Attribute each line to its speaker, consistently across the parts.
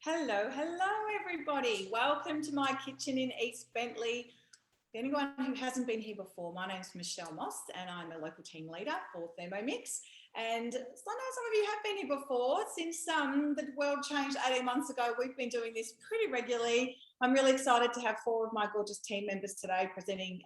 Speaker 1: Hello, everybody. Welcome to my kitchen in East Bentley. For anyone who hasn't been here before, my name's Michelle Moss and I'm a local team leader for Thermomix. And I know some of you have been here before. Since the world changed 18 months ago, we've been doing this pretty regularly. I'm really excited to have 4 of my gorgeous team members today presenting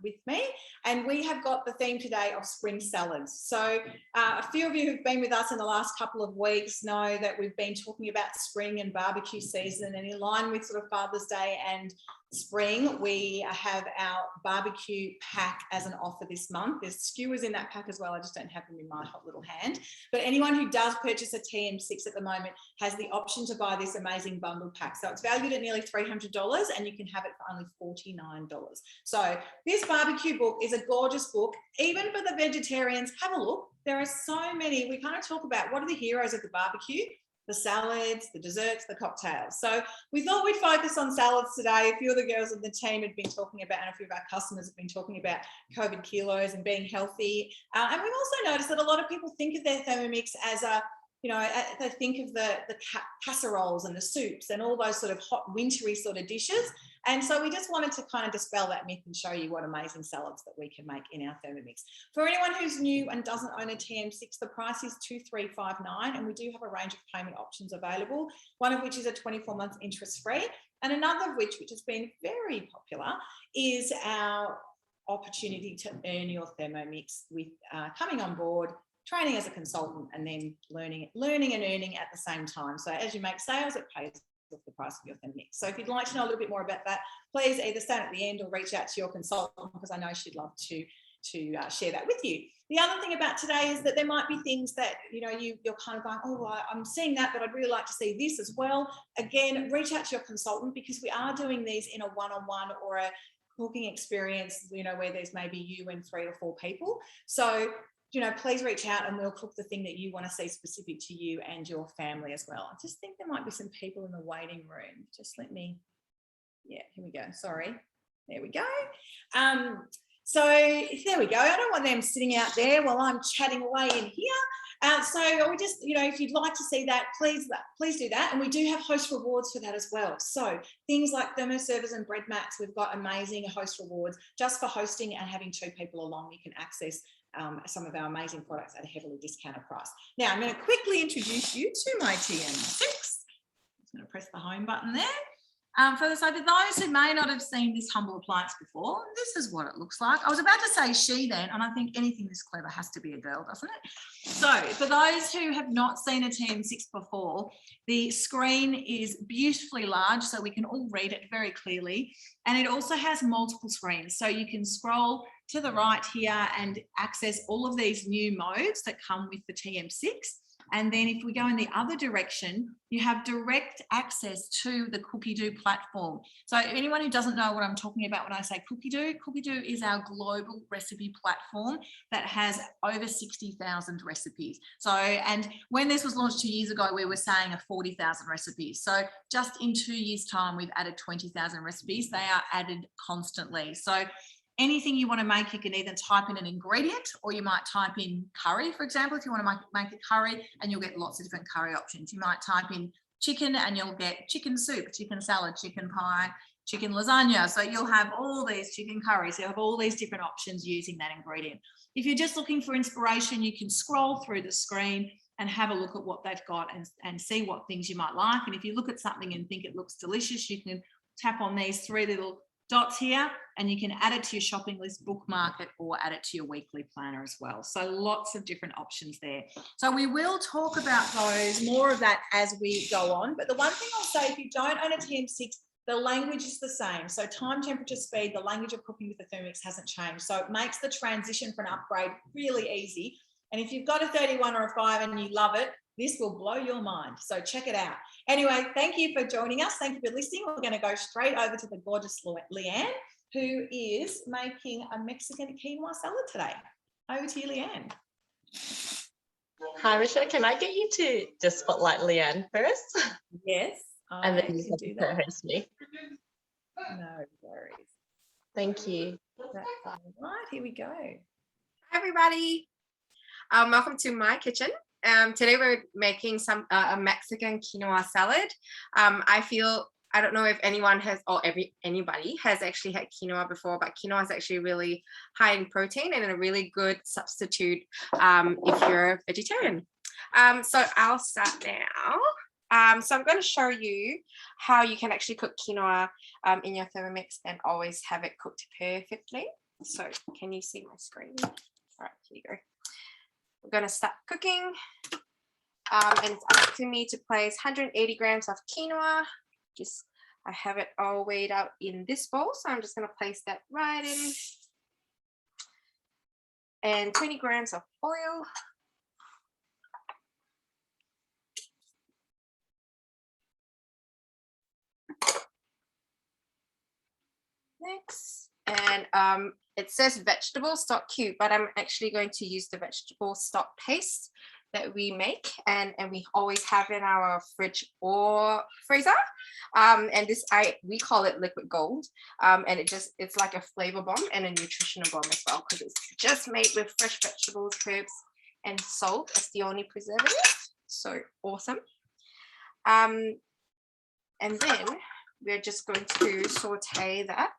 Speaker 1: with me. And we have got the theme today of spring salads. So a few of you who've been with us in the last couple of weeks know that we've been talking about spring and barbecue season, and in line with sort of Father's Day and spring, we have our barbecue pack as an offer this month. There's skewers in that pack as well. I just don't have them in my hot little hand. But anyone who does purchase a TM6 at the moment has the option to buy this amazing bundle pack. So it's valued at nearly $300 and you can have it for only $49. So this barbecue book is a gorgeous book. Even for the vegetarians, have a look. There are so many. We kind of talk about what are the heroes of the barbecue: the salads, the desserts, the cocktails. So we thought we'd focus on salads today. A few of the girls on the team had been talking about, and a few of our customers have been talking about COVID kilos and being healthy. And we've also noticed that a lot of people think of their Thermomix as a, they think of the casseroles and the soups and all those sort of hot, wintry sort of dishes. And so we just wanted to kind of dispel that myth and show you what amazing salads that we can make in our Thermomix. For anyone who's new and doesn't own a TM6, the price is $2,359, and we do have a range of payment options available, one of which is a 24-month interest-free, and another of which has been very popular, is our opportunity to earn your Thermomix with coming on board, training as a consultant, and then learning and earning at the same time. So as you make sales, it pays off the price of your Thermomix. So if you'd like to know a little bit more about that, please either stay at the end or reach out to your consultant, because I know she'd love to share that with you. The other thing about today is that there might be things that you're kind of going, oh, well, I'm seeing that, but I'd really like to see this as well. Again, reach out to your consultant, because we are doing these in a one-on-one or a cooking experience, where there's maybe you and 3 or 4 people. So please reach out and we'll cook the thing that you want to see specific to you and your family as well. I just think there might be some people in the waiting room. Just let me, here we go. Sorry. There we go. So there we go. I don't want them sitting out there while I'm chatting away in here. So we just, if you'd like to see that, please do that. And we do have host rewards for that as well. So things like thermoservers and bread mats, we've got amazing host rewards just for hosting and having 2 people along. You can access some of our amazing products at a heavily discounted price. Now, I'm going to quickly introduce you to my TM6. I'm just going to press the home button there. For those who may not have seen this humble appliance before, this is what it looks like. I was about to say she then, and I think anything this clever has to be a girl, doesn't it? So for those who have not seen a TM6 before, the screen is beautifully large, so we can all read it very clearly. And it also has multiple screens, so you can scroll to the right here and access all of these new modes that come with the TM6. And then if we go in the other direction, you have direct access to the Cookie Do platform. So anyone who doesn't know what I'm talking about when I say Cookie Do is our global recipe platform that has over 60,000 recipes. So, and when this was launched 2 years ago, we were saying 40,000 recipes. So just in 2 years' time, we've added 20,000 recipes. They are added constantly. So anything you want to make, you can either type in an ingredient, or you might type in curry, for example, if you want to make a curry, and you'll get lots of different curry options. You might type in chicken and you'll get chicken soup, chicken salad, chicken pie, chicken lasagna. So you'll have all these chicken curries. You'll have all these different options using that ingredient. If you're just looking for inspiration, you can scroll through the screen and have a look at what they've got and see what things you might like. And if you look at something and think it looks delicious, you can tap on these 3 little dots here and you can add it to your shopping list, bookmark it, or add it to your weekly planner as well. So lots of different options there. So we will talk about those, more of that as we go on. But the one thing I'll say, if you don't own a TM6, the language is the same. So time, temperature, speed, the language of cooking with the Thermomix hasn't changed. So it makes the transition for an upgrade really easy. And if you've got a 31 or a 5 and you love it, this will blow your mind. So check it out. Anyway, thank you for joining us. Thank you for listening. We're going to go straight over to the gorgeous Lianne, who is making a Mexican quinoa salad today. Over to you, Lianne.
Speaker 2: Hi, Michelle. Can I get you to just spotlight Lianne first?
Speaker 1: Yes,
Speaker 2: and then you can do that. Host me.
Speaker 1: No worries.
Speaker 2: Thank you.
Speaker 1: That's all right. Here we go.
Speaker 3: Hi, everybody. Welcome to my kitchen. Today we're making some a Mexican quinoa salad. I don't know if anyone has, or anybody has actually had quinoa before, but quinoa is actually really high in protein and a really good substitute if you're a vegetarian. So I'll start now. So I'm going to show you how you can actually cook quinoa in your Thermomix and always have it cooked perfectly. So can you see my screen? All right, here you go. We're going to start cooking. And it's up to me to place 180 grams of quinoa. I have it all weighed out in this bowl, so I'm just going to place that right in. And 20 grams of oil. Next, and it says vegetable stock cube, but I'm actually going to use the vegetable stock paste that we make and we always have in our fridge or freezer. And we call it liquid gold. And it's like a flavor bomb and a nutritional bomb as well, because it's just made with fresh vegetables, herbs, and salt as the only preservative. So awesome. And then we're just going to saute that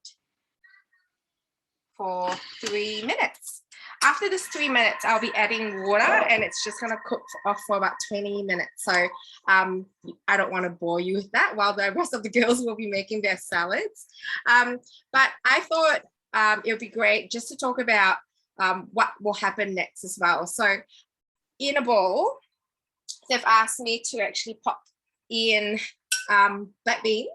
Speaker 3: for 3 minutes. After this 3 minutes, I'll be adding water and it's just going to cook off for about 20 minutes. So I don't want to bore you with that while the rest of the girls will be making their salads. But I thought it would be great just to talk about what will happen next as well. So in a bowl, they've asked me to actually pop in black beans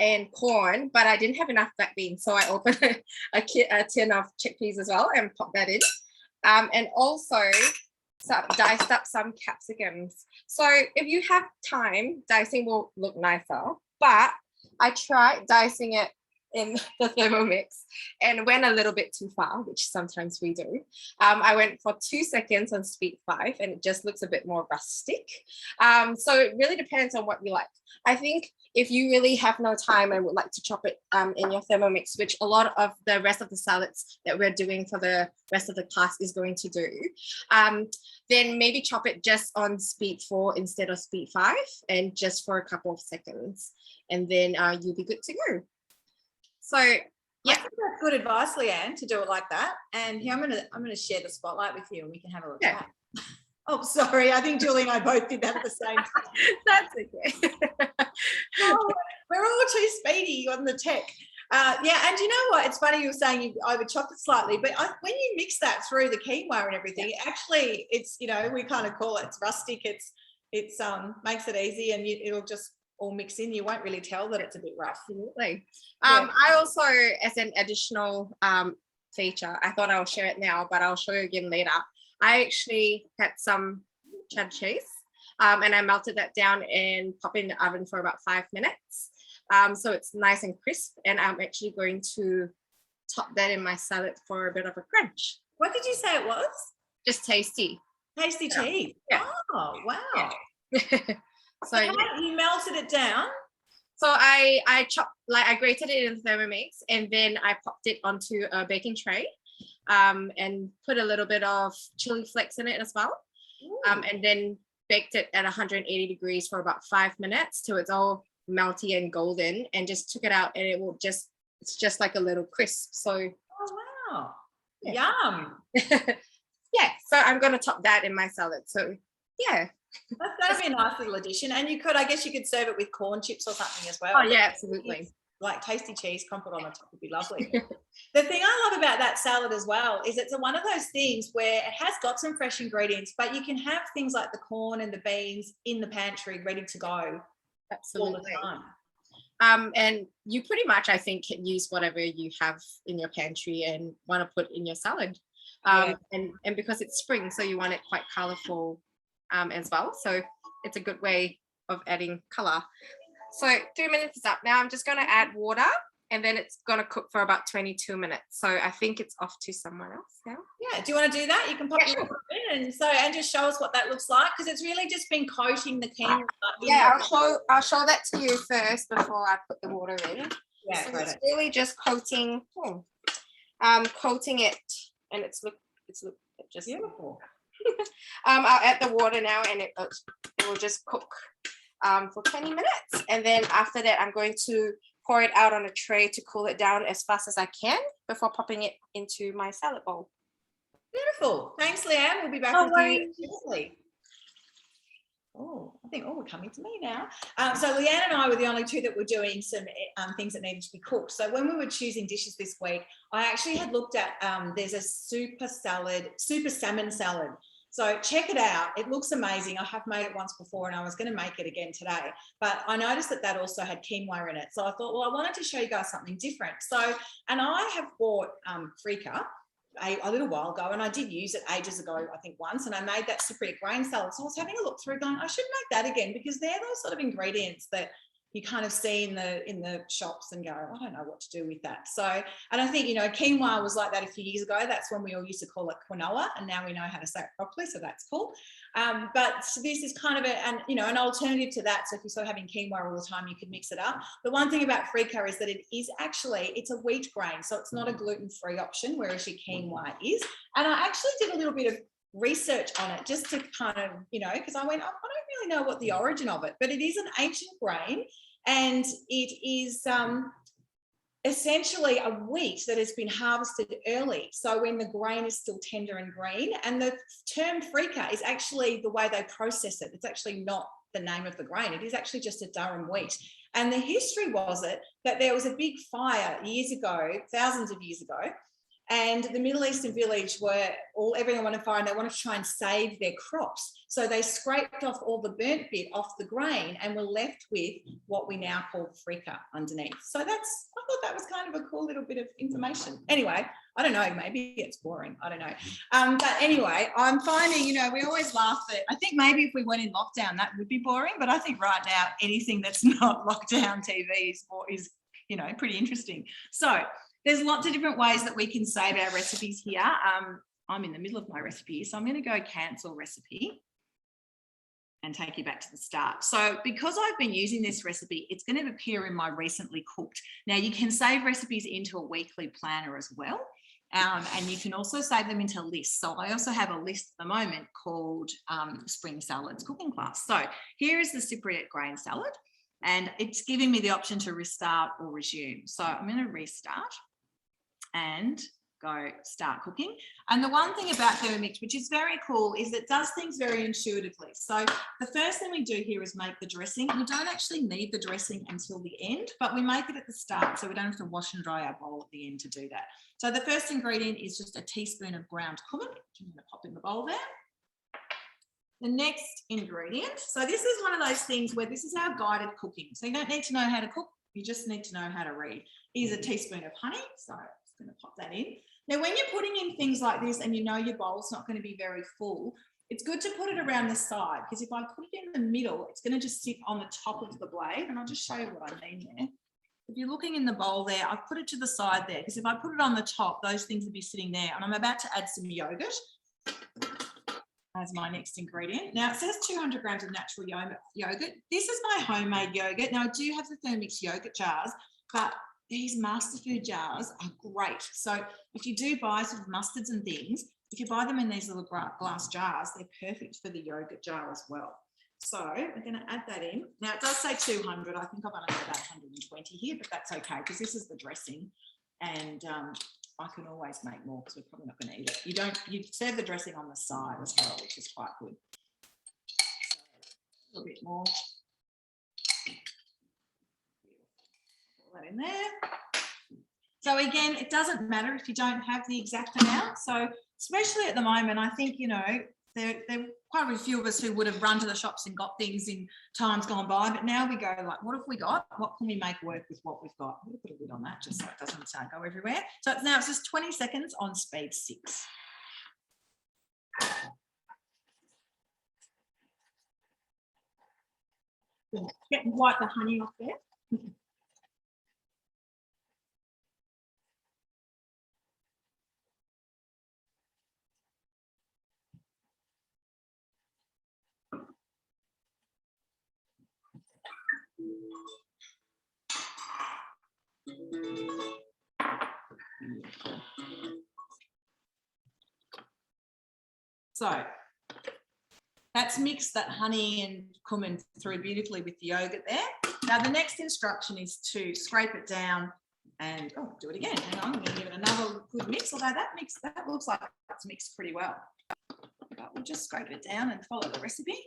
Speaker 3: and corn, but I didn't have enough black beans, so I opened a tin of chickpeas as well and popped that in, and also diced up some capsicums. So if you have time, dicing will look nicer, but I tried dicing it in the Thermomix and went a little bit too far, which sometimes we do. I went for 2 seconds on speed 5 and it just looks a bit more rustic. So it really depends on what you like. I think if you really have no time and would like to chop it in your Thermomix, which a lot of the rest of the salads that we're doing for the rest of the class is going to do, then maybe chop it just on speed 4 instead of speed 5 and just for a couple of seconds, and then you'll be good to go. So yeah,
Speaker 1: I think that's good advice, Lianne, to do it like that. And here I'm gonna share the spotlight with you, and we can have a look at that. Oh, sorry, I think Julie and I both did that at the same time.
Speaker 3: That's okay.
Speaker 1: Oh, we're all too speedy on the tech. Yeah, and you know what? It's funny you were saying you over chopped it slightly, but when you mix that through the quinoa and everything, actually, it's we kind of call it, it's rustic. It's makes it easy, and it'll just all mix in. You won't really tell that it's a bit rough.
Speaker 3: Absolutely.
Speaker 1: Yeah.
Speaker 3: I also, as an additional feature, I thought I'll share it now, but I'll show you again later. I actually had some cheddar cheese and I melted that down and pop it in the oven for about 5 minutes. So it's nice and crisp, and I'm actually going to top that in my salad for a bit of a crunch.
Speaker 1: What did you say it was?
Speaker 3: Just tasty.
Speaker 1: Tasty cheese.
Speaker 3: Yeah.
Speaker 1: Oh, wow.
Speaker 3: Yeah. So
Speaker 1: you melted it down?
Speaker 3: So I chopped, I grated it in the Thermomix, and then I popped it onto a baking tray and put a little bit of chili flakes in it as well. And then baked it at 180 degrees for about 5 minutes till it's all melty and golden, and just took it out, and it's just like a little crisp. So
Speaker 1: oh wow,
Speaker 3: yeah.
Speaker 1: Yum.
Speaker 3: Yeah, so I'm gonna top that in my salad. So yeah,
Speaker 1: that'd be a nice little addition. And I guess you could serve it with corn chips or something as well.
Speaker 3: Oh yeah, absolutely.
Speaker 1: Like tasty cheese crumpled on the top would be lovely. The thing I love about that salad as well is it's one of those things where it has got some fresh ingredients, but you can have things like the corn and the beans in the pantry ready to go.
Speaker 3: Absolutely.
Speaker 1: All the time.
Speaker 3: And you pretty much, I think, can use whatever you have in your pantry and want to put in your salad. And because it's spring, so you want it quite colorful as well. So it's a good way of adding color. So 3 minutes is up. Now I'm just going to add water, and then it's going to cook for about 22 minutes. So I think it's off to someone else now.
Speaker 1: Yeah. Do you want to do that? You can pop your water in and just show us what that looks like, because it's really just been coating the quinoa.
Speaker 3: Yeah, I'll show that to you first before I put the water in. Yeah, so it's really just coating it, and it's just
Speaker 1: beautiful.
Speaker 3: I'll add the water now, and it will just cook for 20 minutes. And then after that, I'm going to pour it out on a tray to cool it down as fast as I can before popping it into my salad bowl.
Speaker 1: Beautiful. Thanks, Lianne. We'll be back with you shortly. We're coming to me now. So Lianne and I were the only two that were doing some things that needed to be cooked. So when we were choosing dishes this week, I actually had looked at, there's a super salmon salad. So check it out. It looks amazing. I have made it once before and I was going to make it again today. But I noticed that also had quinoa in it. So I thought, well, I wanted to show you guys something different. So, and I have bought freekeh a little while ago, and I did use it ages ago, I think once, and I made that Cypriot grain salad. So I was having a look through going, I should make that again, because they're those sort of ingredients that you kind of see in the shops and go, I don't know what to do with that. So, and I think, quinoa was like that a few years ago. That's when we all used to call it quinoa, and now we know how to say it properly, so that's cool. But this is kind of an alternative to that. So if you're sort of having quinoa all the time, you could mix it up. The one thing about freekeh is that it's a wheat grain, so it's not a gluten-free option, whereas your quinoa is. And I actually did a little bit of research on it just to kind of, because I went, I don't really know what the origin of it, but it is an ancient grain, and it is essentially a wheat that has been harvested early, so when the grain is still tender and green. And the term freekeh is actually the way they process it. It's actually not the name of the grain. It is actually just a durum wheat. And the history was that there was a big fire years ago, thousands of years ago, and the Middle Eastern village everyone wanted fire, and they wanted to try and save their crops. So they scraped off all the burnt bit off the grain and were left with what we now call freekeh underneath. So I thought that was kind of a cool little bit of information. Anyway, I don't know, maybe it's boring. I don't know. But anyway, I'm finding, we always laugh that, I think maybe if we went in lockdown, that would be boring. But I think right now, anything that's not lockdown TV is pretty interesting. So there's lots of different ways that we can save our recipes here. I'm in the middle of my recipe, so I'm going to go cancel recipe and take you back to the start. So because I've been using this recipe, it's going to appear in my recently cooked. Now you can save recipes into a weekly planner as well. And you can also save them into lists. So I also have a list at the moment called Spring Salads Cooking Class. So here is the Cypriot grain salad, and it's giving me the option to restart or resume. So I'm going to restart and go start cooking. And the one thing about Thermomix, which is very cool, is it does things very intuitively. So the first thing we do here is make the dressing. We don't actually need the dressing until the end, but we make it at the start, so we don't have to wash and dry our bowl at the end to do that. So the first ingredient is just a teaspoon of ground cumin, which I'm going to pop in the bowl there. The next ingredient, so this is one of those things where this is our guided cooking. So you don't need to know how to cook, you just need to know how to read. Is a teaspoon of honey, so I'm just going to pop that in. Now, when you're putting in things like this and your bowl's not going to be very full, it's good to put it around the side, because if I put it in the middle, it's going to just sit on the top of the blade, and I'll just show you what I mean there. If you're looking in the bowl there, I've put it to the side there, because if I put it on the top, those things would be sitting there. And I'm about to add some yogurt as my next ingredient. Now it says 200 grams of natural yogurt. This is my homemade yogurt. Now I do have the Thermomix yogurt jars, but these Masterfood jars are great. So if you do buy sort of mustards and things, if you buy them in these little glass jars, they're perfect for the yogurt jar as well. So we're going to add that in. Now it does say 200. I think I've only got about 120 here, but that's okay, because this is the dressing, and I can always make more, because we're probably not going to eat it. You serve the dressing on the side as well, which is quite good. So a little bit more. Put that in there. So again, it doesn't matter if you don't have the exact amount. So especially at the moment, I think, there are quite a few of us who would have run to the shops and got things in times gone by, but now we go like, what have we got? What can we make work with what we've got? I'm going to put a lid on that just so it doesn't go everywhere. So it's just 20 seconds on speed 6. Wipe the honey off there. So That's mixed that honey and cumin through beautifully with the yogurt there. Now the next instruction is to scrape it down and do it again. Hang on, I'm going to give it another good mix, although that looks like it's mixed pretty well. But we'll just scrape it down and follow the recipe.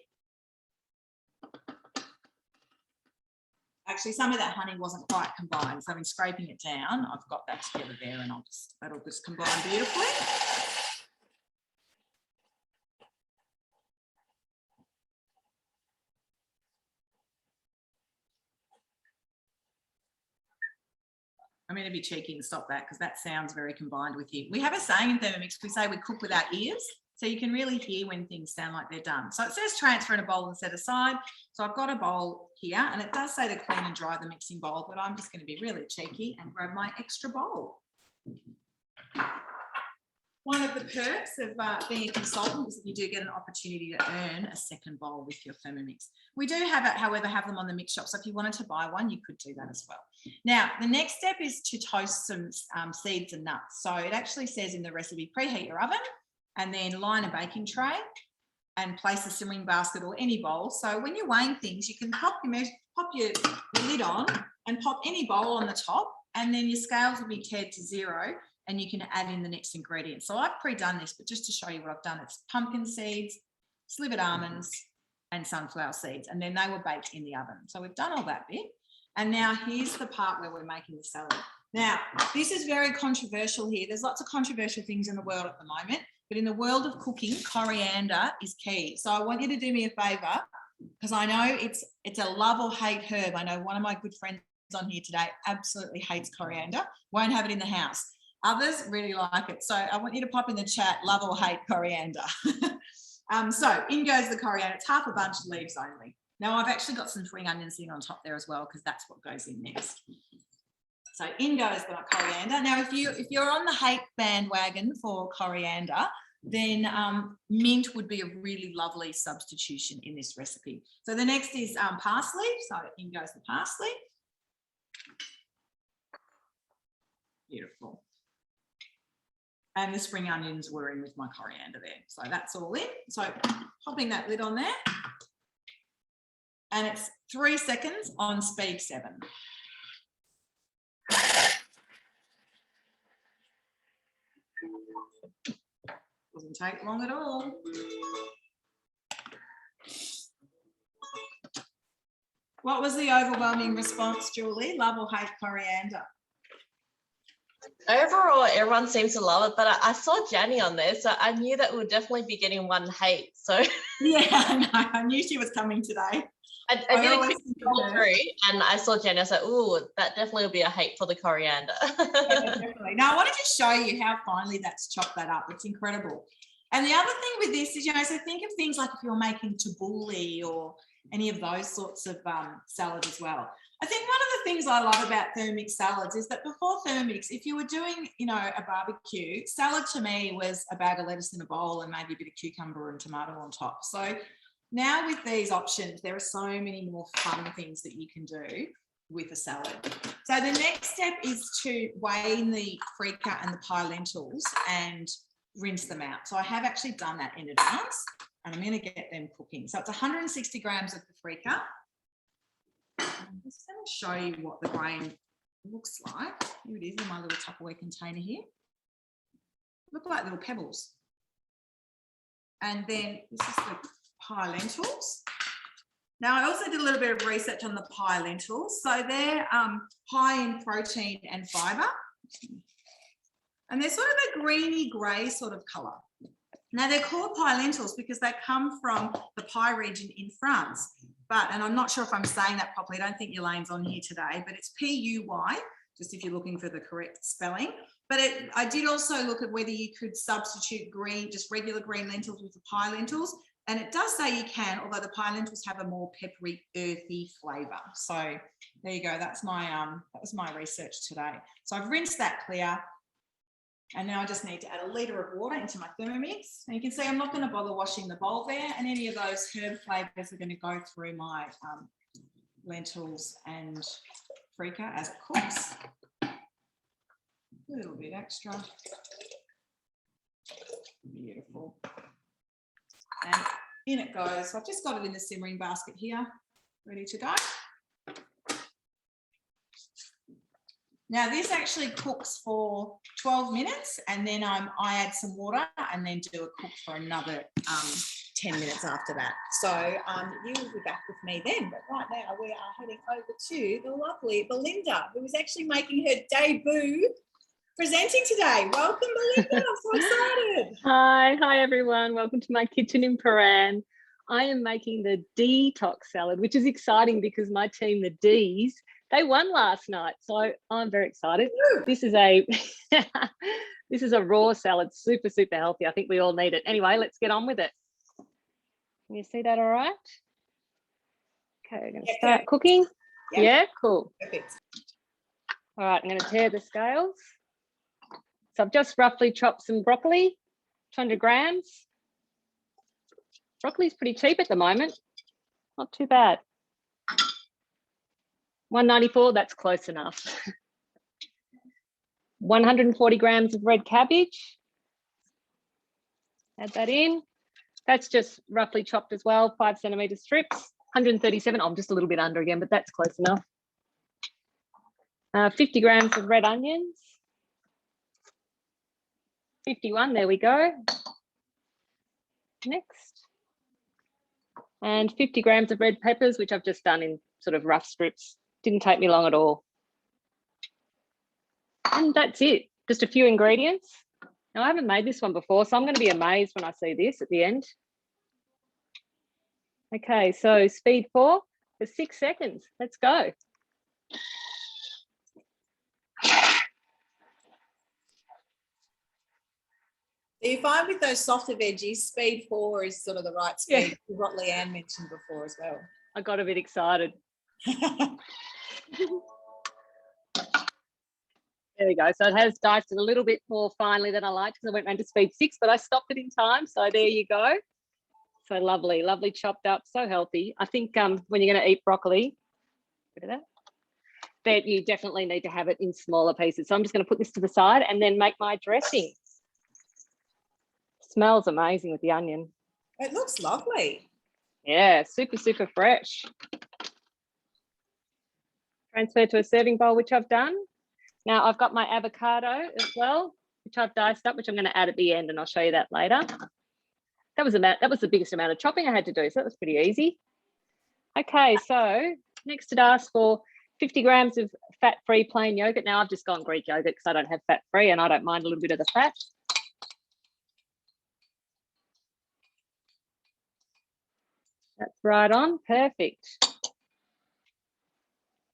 Speaker 1: Actually, some of that honey wasn't quite combined, so in scraping it down, I've got that together there, and that'll just combine beautifully. I'm going to be cheeky and stop that because that sounds very combined with you. We have a saying in Thermomix, we say we cook with our ears, so you can really hear when things sound like they're done. So it says transfer in a bowl and set aside. So I've got a bowl here, and it does say to clean and dry the mixing bowl, but I'm just going to be really cheeky and grab my extra bowl. One of the perks of being a consultant is that you do get an opportunity to earn a second bowl with your Thermomix. We do however, have them on the mix shop. So if you wanted to buy one, you could do that as well. Now, the next step is to toast some seeds and nuts. So it actually says in the recipe, preheat your oven and then line a baking tray and place a simmering basket or any bowl. So when you're weighing things, you can pop your lid on and pop any bowl on the top, and then your scales will be teared to 0. And you can add in the next ingredient. So I've pre-done this, but just to show you what I've done, it's pumpkin seeds, slivered almonds, and sunflower seeds, and then they were baked in the oven. So we've done all that bit. And now here's the part where we're making the salad. Now, this is very controversial here. There's lots of controversial things in the world at the moment, but in the world of cooking, coriander is key. So I want you to do me a favor, because I know it's a love or hate herb. I know one of my good friends on here today absolutely hates coriander, won't have it in the house. Others really like it. So I want you to pop in the chat, love or hate coriander. So in goes the coriander. It's half a bunch of leaves only. Now I've actually got some spring onions sitting on top there as well, because that's what goes in next. So in goes the coriander. Now if you're on the hate bandwagon for coriander, then mint would be a really lovely substitution in this recipe. So the next is parsley. So in goes the parsley. Beautiful. And the spring onions were in with my coriander there. So that's all in. So popping that lid on there. And it's 3 seconds on speed 7. Doesn't take long at all. What was the overwhelming response, Julie? Love or hate coriander?
Speaker 2: Overall, everyone seems to love it, but I saw Jenny on there, so I knew that we'll definitely be getting one hate. So
Speaker 1: yeah, I knew she was coming today.
Speaker 2: I did a quick scroll through, and I saw Jenny. I was like, "Ooh, that definitely will be a hate for the coriander."
Speaker 1: Yeah, definitely. Now I want to just show you how finely that's chopped that up. It's incredible. And the other thing with this is, so think of things like if you're making tabbouleh or any of those sorts of salads as well. I think one of the things I love about Thermomix salads is that before Thermomix, if you were doing, a barbecue, salad to me was a bag of lettuce in a bowl and maybe a bit of cucumber and tomato on top. So now with these options, there are so many more fun things that you can do with a salad. So the next step is to weigh in the freekeh and the pie lentils and rinse them out. So I have actually done that in advance, and I'm going to get them cooking. So it's 160 grams of the freekeh. I'm just going to show you what the grain looks like. Here it is in my little Tupperware container here. Look like little pebbles. And then this is the pie lentils. Now I also did a little bit of research on the pie lentils. So they're high in protein and fibre. And they're sort of a greeny grey sort of colour. Now they're called pie lentils because they come from the pie region in France. And I'm not sure if I'm saying that properly. I don't think Elaine's on here today, but it's P-U-Y, just if you're looking for the correct spelling. But I did also look at whether you could substitute just regular green lentils with the pie lentils. And it does say you can, although the pie lentils have a more peppery, earthy flavour. So there you go. That was my research today. So I've rinsed that clear. And now I just need to add a litre of water into my Thermomix. And you can see I'm not going to bother washing the bowl there, and any of those herb flavours are going to go through my lentils and freekeh as it cooks. A little bit extra. Beautiful. And in it goes. So I've just got it in the simmering basket here, ready to go. Now this actually cooks for 12 minutes and then I add some water and then do a cook for another 10 minutes after that. So you will be back with me then. But right now we are heading over to the lovely Belinda, who is actually making her debut presenting today. Welcome, Belinda. I'm so excited.
Speaker 4: Hi everyone. Welcome to my kitchen in Paran. I am making the Detox salad, which is exciting because my team, the Ds, they won last night, so I'm very excited. This is a this is a raw salad, super healthy. I think we all need it. Anyway, let's get on with it. Can you see that all right? Okay, we're going to start cooking. Yeah, cool.
Speaker 1: Perfect.
Speaker 4: All right, I'm going to tear the scales. So I've just roughly chopped some broccoli, 200 grams. Broccoli's pretty cheap at the moment. Not too bad. 194, that's close enough. 140 grams of red cabbage. Add that in. That's just roughly chopped as well, 5 centimetre strips. 137, I'm just a little bit under again, but that's close enough. 50 grams of red onions. 51, there we go. Next. And 50 grams of red peppers, which I've just done in sort of rough strips. Didn't take me long at all. And that's it, just a few ingredients. Now, I haven't made this one before, so I'm going to be amazed when I see this at the end. Okay, so speed 4 for 6 seconds. Let's go.
Speaker 1: Do you find with those softer veggies, speed 4 is sort of the right speed? Yeah. What Lianne mentioned before as well.
Speaker 4: I got a bit excited. There we go. So it has diced it a little bit more finely than I liked because I went round to speed 6, but I stopped it in time. So there you go. So lovely, lovely chopped up, so healthy. I think when you're going to eat broccoli, bit of that you definitely need to have it in smaller pieces. So I'm just going to put this to the side and then make my dressing. Smells amazing with the onion.
Speaker 1: It looks lovely.
Speaker 4: Yeah, super fresh. Transfer to a serving bowl, which I've done. Now I've got my avocado as well, which I've diced up, which I'm going to add at the end, and I'll show you that later. That was the biggest amount of chopping I had to do, so that was pretty easy. Okay, so next it asks for 50 grams of fat-free plain yogurt. Now I've just gone Greek yogurt because I don't have fat-free and I don't mind a little bit of the fat. That's right on, perfect.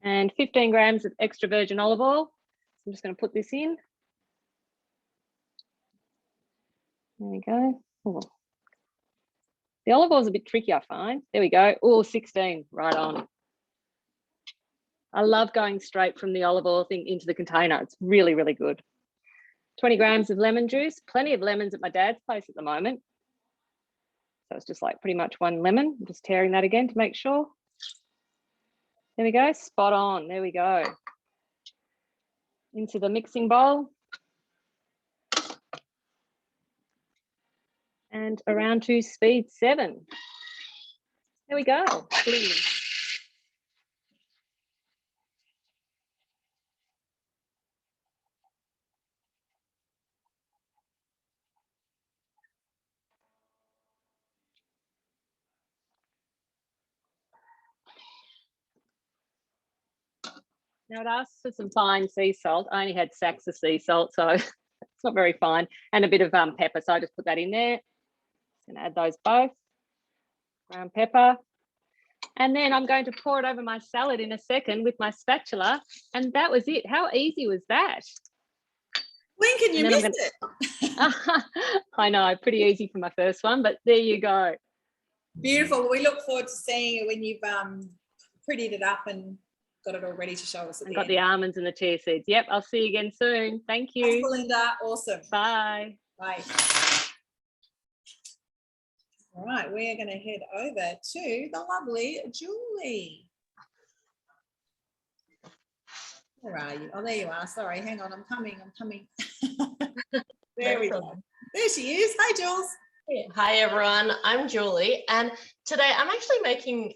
Speaker 4: And 15 grams of extra virgin olive oil. I'm just going to put this in. There we go. Ooh. The olive oil is a bit tricky, I find. There we go. Oh, 16, right on. I love going straight from the olive oil thing into the container. It's really good. 20 grams of lemon juice. Plenty of lemons at my dad's place at the moment. So it's just like pretty much one lemon. I'm just tearing that again to make sure. There we go, spot on. There we go. Into the mixing bowl. And around to speed 7. There we go. Please. Now it asks for some fine sea salt. I only had sacks of sea salt, so it's not very fine. And a bit of pepper, so I just put that in there. Going to add those both. Ground pepper. And then I'm going to pour it over my salad in a second with my spatula. And that was it. How easy was that?
Speaker 1: When can you miss it?
Speaker 4: I know, pretty easy for my first one, but there you go.
Speaker 1: Beautiful. We look forward to seeing it when you've prettied it up and got it all ready to show us at the end.
Speaker 4: Got the almonds and the chia seeds. Yep, I'll see you again soon. Thank you.
Speaker 1: Thanks, Belinda. Awesome.
Speaker 4: Bye.
Speaker 1: Bye. All right, we are going to head over to the lovely Julie. Where are you? Oh, there you are. Sorry, hang on. I'm coming. There we go. There she is. Hi, Jules.
Speaker 2: Hi everyone, I'm Julie, and today I'm actually making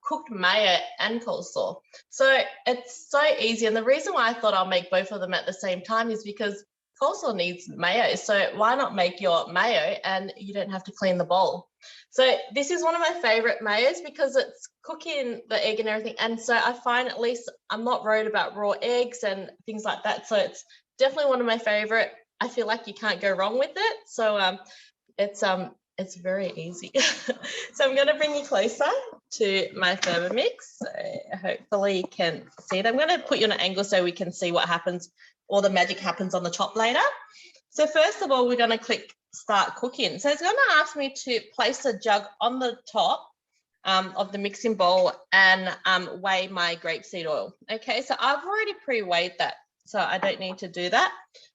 Speaker 2: cooked mayo and coleslaw. So it's so easy, and the reason why I thought I'll make both of them at the same time is because coleslaw needs mayo, so why not make your mayo and you don't have to clean the bowl. So this is one of my favorite mayos because it's cooking the egg and everything, and so I find at least I'm not worried about raw eggs and things like that, so it's definitely one of my favorite. I feel like you can't go wrong with it, so it's very easy. So I'm going to bring you closer to my Thermomix. So hopefully you can see it. I'm going to put you on an angle so we can see what happens, or the magic happens on the top later. So first of all, we're going to click start cooking. So it's going to ask me to place a jug on the top of the mixing bowl and weigh my grapeseed oil. Okay, so I've already pre-weighed that, so I don't need to do that.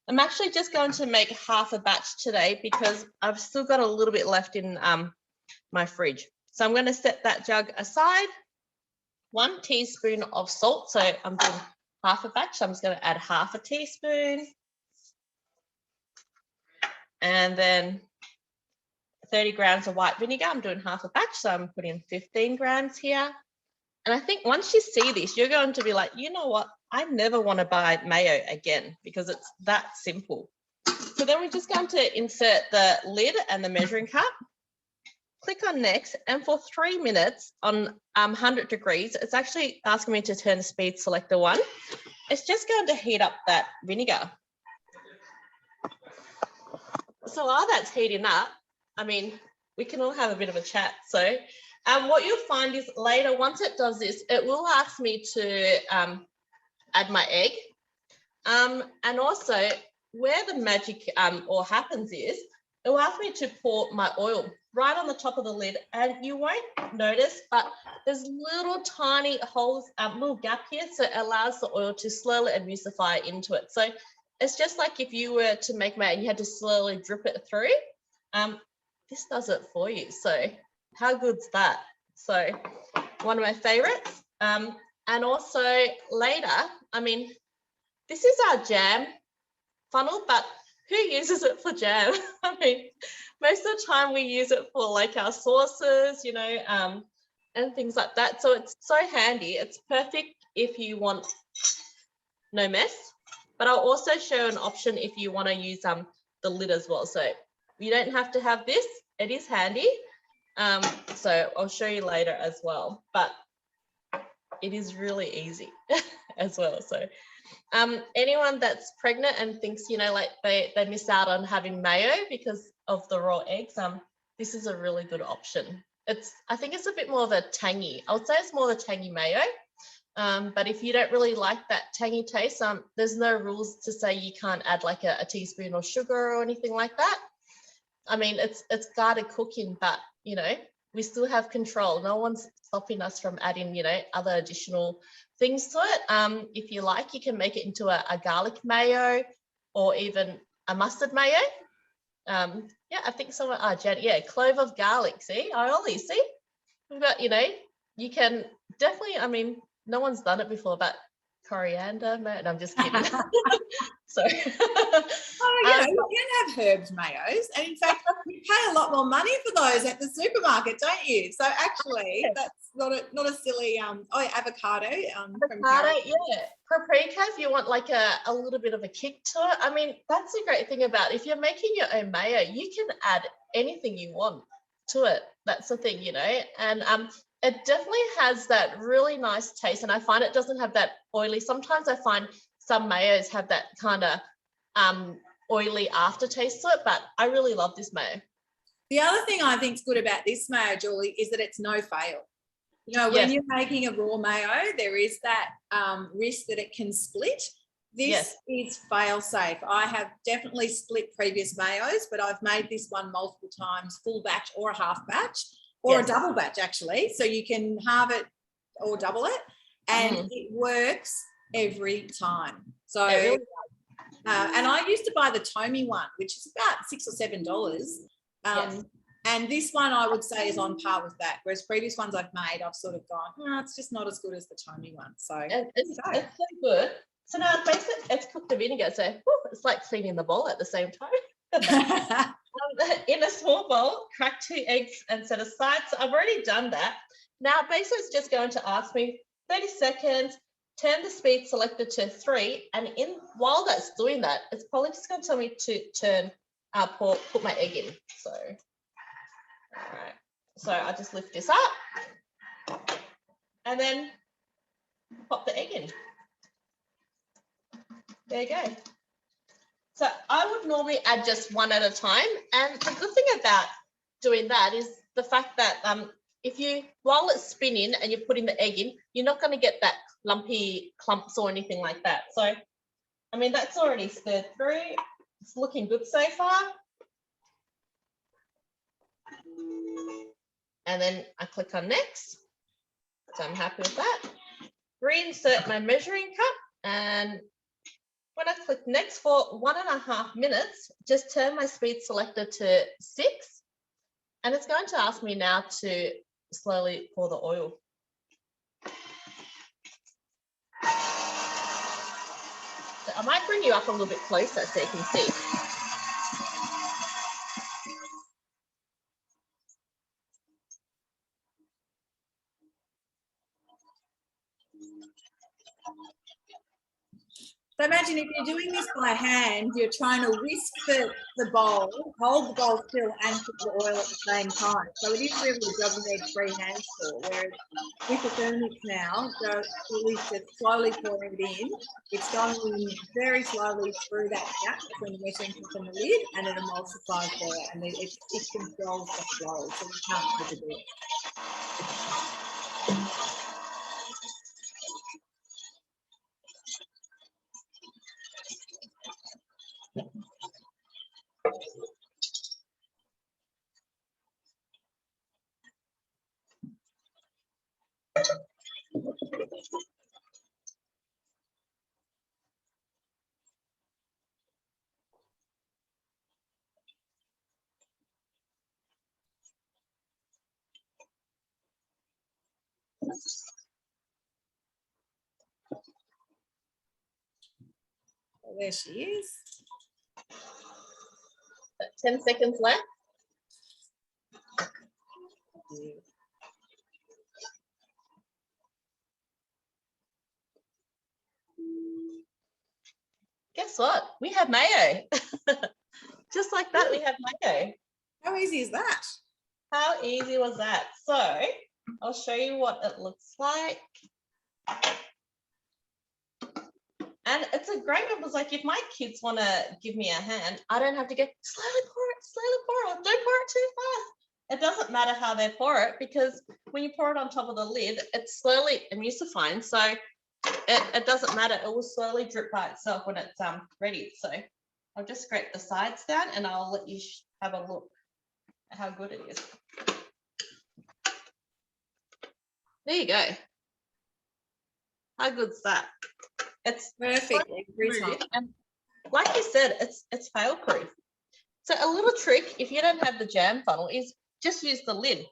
Speaker 2: I'm actually just going to make half a batch today because I've still got a little bit left in my fridge. So I'm going to set that jug aside. 1 teaspoon of salt. So I'm doing half a batch. So I'm just going to add half a teaspoon. And then 30 grams of white vinegar. I'm doing half a batch. So I'm putting 15 grams here. And I think once you see this, you're going to be like, you know what? I never want to buy mayo again because it's that simple. So then we're just going to insert the lid and the measuring cup. Click on next, and for 3 minutes on 100 degrees, it's actually asking me to turn the speed selector 1. It's just going to heat up that vinegar. So while that's heating up, I mean, we can all have a bit of a chat. So what you'll find is later, once it does this, it will ask me to add my egg. And also where the magic or happens is, it will ask me to pour my oil right on the top of the lid, and you won't notice, but there's little tiny holes, little gap here, so it allows the oil to slowly emulsify into it. So it's just like if you were to make mayo and you had to slowly drip it through, this does it for you. So how good's that? So one of my favorites. And also later, I mean, this is our jam funnel, but who uses it for jam? I mean, most of the time we use it for like our sauces, you know, and things like that. So it's so handy. It's perfect if you want no mess, but I'll also show an option if you want to use the lid as well. So you don't have to have this. It is handy. So I'll show you later as well, but it is really easy as well. So anyone that's pregnant and thinks, you know, like they miss out on having mayo because of the raw eggs, this is a really good option. I think it's a bit more of a tangy, I would say it's more of a tangy mayo, but if you don't really like that tangy taste, there's no rules to say you can't add like a teaspoon of sugar or anything like that. I mean, it's guided cooking, but you know, we still have control. No one's stopping us from adding, you know, other additional things to it. If you like, you can make it into a garlic mayo or even a mustard mayo. Yeah, I think someone, Jen, yeah, clove of garlic. See, aioli, see? We've got, you know, you can definitely, I mean, no one's done it before, but coriander mayo, no, I'm just kidding. So,
Speaker 1: oh, you can have herbs mayos, and in fact, you pay a lot more money for those at the supermarket, don't you? So actually, that's not a silly. Avocado.
Speaker 2: Avocado, yeah. Paprika, if you want like a little bit of a kick to it. I mean, that's the great thing about if you're making your own mayo, you can add anything you want to it. That's the thing, you know, and it definitely has that really nice taste, and I find it doesn't have that oily. Sometimes I find some mayos have that kind of oily aftertaste to it, but I really love this mayo.
Speaker 1: The other thing I think is good about this mayo, Julie, is that it's no fail. You know, when you're making a raw mayo, there is that risk that it can split. This is fail safe. I have definitely split previous mayos, but I've made this one multiple times, full batch or a half batch or a double batch actually. So you can halve it or double it, and it works every time. So, and I used to buy the Tomy one, which is about $6 or $7. And this one I would say is on par with that. Whereas previous ones I've made, I've sort of gone, no, it's just not as good as the Tomy one. So
Speaker 2: it's so good. So now it's cooked the vinegar. So it's like cleaning the bowl at the same time. In a small bowl, crack 2 eggs and set aside. So I've already done that. Now, basically, it's just going to ask me 30 seconds, turn the speed selector to 3. And while that's doing that, it's probably just going to tell me to put my egg in. So, all right. So I just lift this up and then pop the egg in. There you go. So I would normally add just one at a time. And the good thing about doing that is the fact that while it's spinning and you're putting the egg in, you're not going to get that lumpy clumps or anything like that. So, I mean, that's already stirred through. It's looking good so far. And then I click on next. So I'm happy with that. Reinsert my measuring cup, and when I click next for 1.5 minutes, just turn my speed selector to 6, and it's going to ask me now to slowly pour the oil. So I might bring you up a little bit closer so you can see.
Speaker 1: So imagine if you're doing this by hand, you're trying to whisk the bowl, hold the bowl still and put the oil at the same time. So it is really a job you need 3 hands for, whereas with the Thermomix now, so we just slowly pouring it in. It's going in very slowly through that gap between the measuring cup and the lid, and it emulsifies there, and it controls the flow, so you can't overdo it. Oh, there she is.
Speaker 2: 10 seconds left. Guess what? We have mayo. Just like that, we have mayo.
Speaker 1: How easy is that?
Speaker 2: How easy was that? So I'll show you what it looks like. And it's a great one because, like, if my kids want to give me a hand, I don't have to get slowly pour it, don't pour it too fast. It doesn't matter how they pour it, because when you pour it on top of the lid, it's slowly emulsifying. So it doesn't matter. It will slowly drip by itself when it's ready. So I'll just scrape the sides down and I'll let you have a look at how good it is. There you go. How good's that? It's
Speaker 1: Perfect.
Speaker 2: And like you said, it's fail proof. So a little trick, if you don't have the jam funnel, is just use the lid.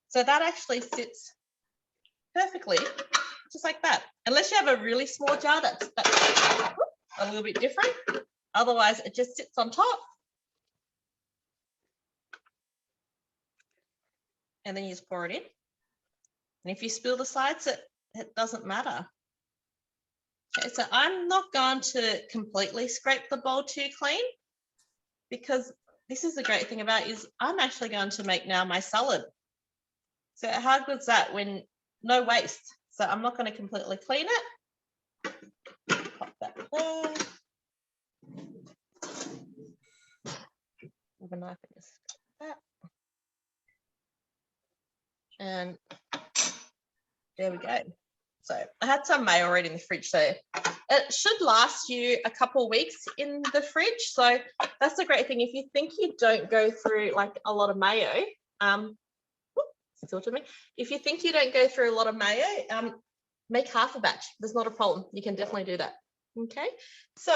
Speaker 2: So that actually sits perfectly, just like that. Unless you have a really small jar, that's a little bit different. Otherwise, it just sits on top. And then you just pour it in. And if you spill the sides, it doesn't matter. Okay, so I'm not going to completely scrape the bowl too clean, because this is the great thing about it, is I'm actually going to make now my salad. So how good's that, when no waste? So I'm not going to completely clean it. Pop that there. With a knife and just that. And there we go. So I had some mayo already in the fridge, so it should last you a couple of weeks in the fridge. So that's the great thing. If you think you don't go through like a lot of mayo, still to me. If you think you don't go through a lot of mayo, make half a batch. There's not a problem. You can definitely do that. Okay. So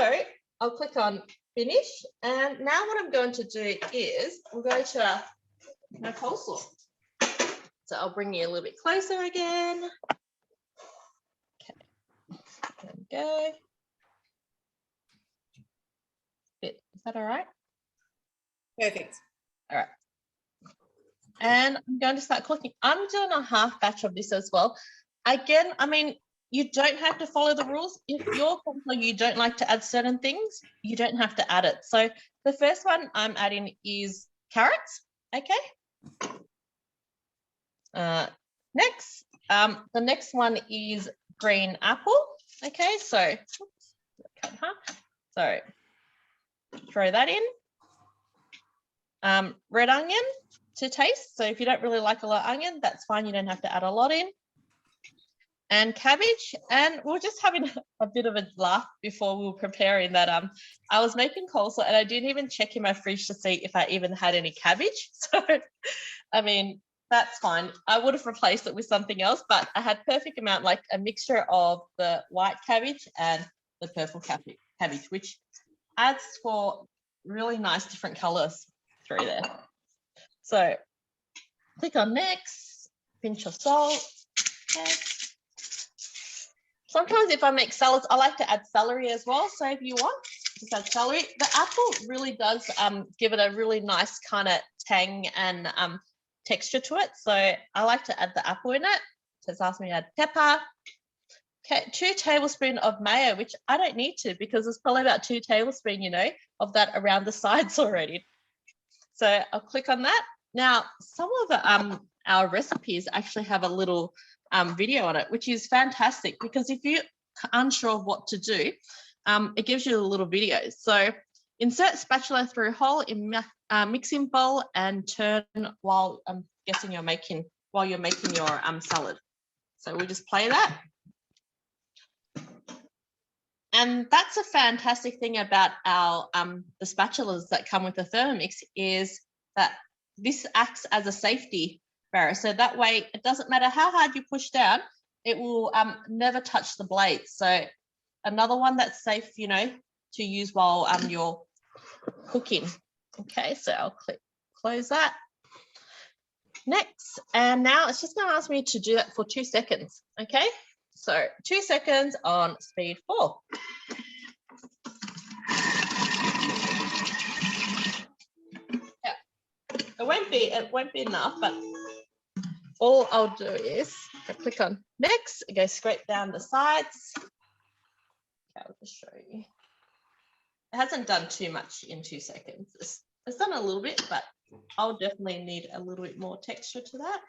Speaker 2: I'll click on finish, and now what I'm going to do is I'm going to my coleslaw. So I'll bring you a little bit closer again. There we go. Is that all right?
Speaker 1: Perfect.
Speaker 2: All right. And I'm going to start cooking. I'm doing a half batch of this as well. Again, I mean, you don't have to follow the rules. If you're something you don't like to add certain things, you don't have to add it. So the first one I'm adding is carrots. Okay. Next, the next one is green apple. Okay, so throw that in. Red onion to taste. So if you don't really like a lot of onion, that's fine. You don't have to add a lot in. And cabbage. And we we're just having a bit of a laugh before we were preparing that. I was making coleslaw and I didn't even check in my fridge to see if I even had any cabbage. So, I mean, that's fine. I would have replaced it with something else, but I had perfect amount, like a mixture of the white cabbage and the purple cabbage, which adds for really nice different colors through there. So click on next, pinch of salt. Okay. Sometimes if I make salads, I like to add celery as well. So if you want, just add celery. The apple really does give it a really nice kind of tang and texture to it. So I like to add the apple in it. So it's asked me to add pepper. Okay, 2 tablespoons of mayo, which I don't need to because there's probably about 2 tablespoons, you know, of that around the sides already. So I'll click on that. Now, some of the, our recipes actually have a little video on it, which is fantastic because if you're unsure of what to do, it gives you a little video. So insert spatula through hole in mixing bowl and turn while I'm guessing you're making your salad. So we'll just play that. And that's a fantastic thing about our the spatulas that come with the Thermomix is that this acts as a safety barrier. So that way it doesn't matter how hard you push down, it will never touch the blade. So another one that's safe, you know, to use while you're cooking. Okay, so I'll click close that. Next, and now it's just going to ask me to do that for 2 seconds. Okay, so 2 seconds on speed 4. Yeah, it won't be enough, but all I'll do is I click on next, go scrape down the sides. Okay, I'll just show you. It hasn't done too much in 2 seconds. It's done a little bit, but I'll definitely need a little bit more texture to that.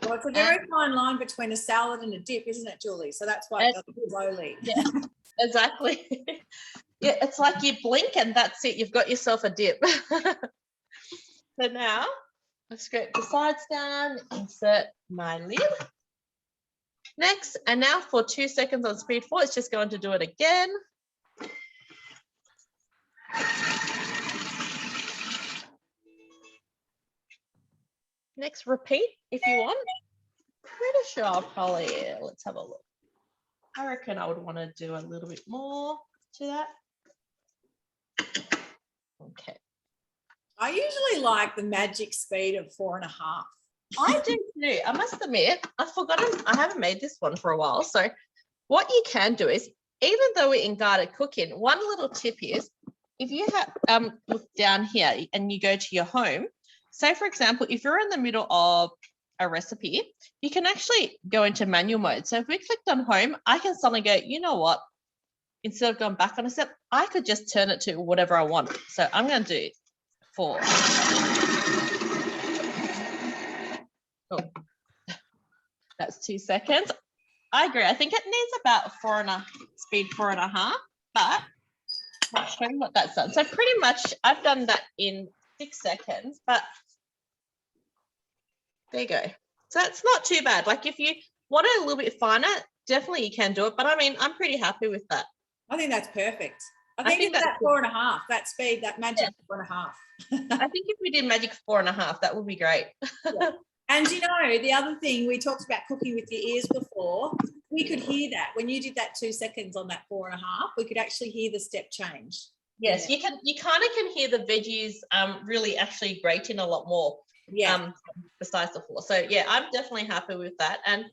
Speaker 1: Well, it's a very fine line between a salad and a dip, isn't it, Julie? So that's why it does it slowly.
Speaker 2: Yeah, exactly. Yeah, it's like you blink and that's it. You've got yourself a dip. So now I scrape the sides down, insert my lid. Next, and now for 2 seconds on speed 4, it's just going to do it again. Next, repeat if you want. Pretty sure I'll probably, let's have a look. I reckon I would want to do a little bit more to that. Okay.
Speaker 1: I usually like the magic speed of 4.5.
Speaker 2: I do too. I must admit, I've forgotten, I haven't made this one for a while. So what you can do is, even though we're in guided cooking, one little tip is, if you have look down here and you go to your home, say for example, if you're in the middle of a recipe, you can actually go into manual mode. So if we clicked on home, I can suddenly go, you know what, instead of going back on a step, I could just turn it to whatever I want. So I'm going to do 4. Oh, that's 2 seconds. I agree. I think it needs about 4.5, but I'll show you what that's done. So pretty much I've done that in 6 seconds, but there you go. So it's not too bad. Like if you want it a little bit finer, definitely you can do it. But I mean, I'm pretty happy with that.
Speaker 1: I think that's perfect. I think it's that 4.5, that speed, that magic 4.5.
Speaker 2: I think if we did magic 4.5, that would be great.
Speaker 1: Yeah. And you know, the other thing, we talked about cooking with your ears before. We could hear that when you did that 2 seconds on that 4.5, we could actually hear the step change.
Speaker 2: Yes, you can. You kind of can hear the veggies really actually grating a lot more.
Speaker 1: Yeah.
Speaker 2: Besides the 4. So yeah, I'm definitely happy with that. And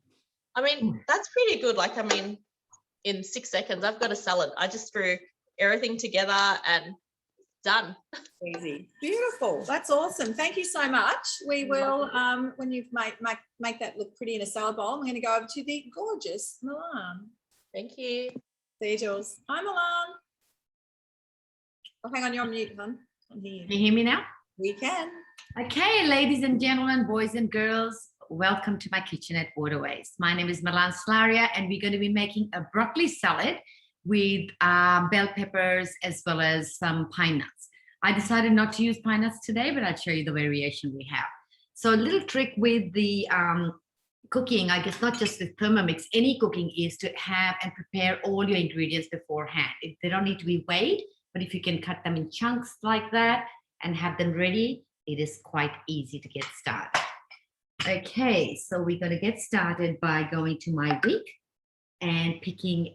Speaker 2: I mean, that's pretty good. Like, I mean, in 6 seconds, I've got a salad. I just threw everything together and done.
Speaker 1: Easy. Beautiful. That's awesome. Thank you so much. We will, when you've make that look pretty in a salad bowl, I'm going to go over to the gorgeous Milan.
Speaker 2: Thank you.
Speaker 1: See you, Jules. Hi, Milan. Oh, hang on, you're on mute, hon.
Speaker 5: Can you hear me now?
Speaker 1: We can.
Speaker 5: Okay, ladies and gentlemen, boys and girls, welcome to my kitchen at Waterways. My name is Milan and we're going to be making a broccoli salad with bell peppers as well as some pine nuts. I decided not to use pine nuts today, but I'll show you the variation we have. So a little trick with the cooking, I guess not just with Thermomix, any cooking is to have and prepare all your ingredients beforehand. They don't need to be weighed, but if you can cut them in chunks like that and have them ready, it is quite easy to get started. Okay, so we're going to get started by going to my week and picking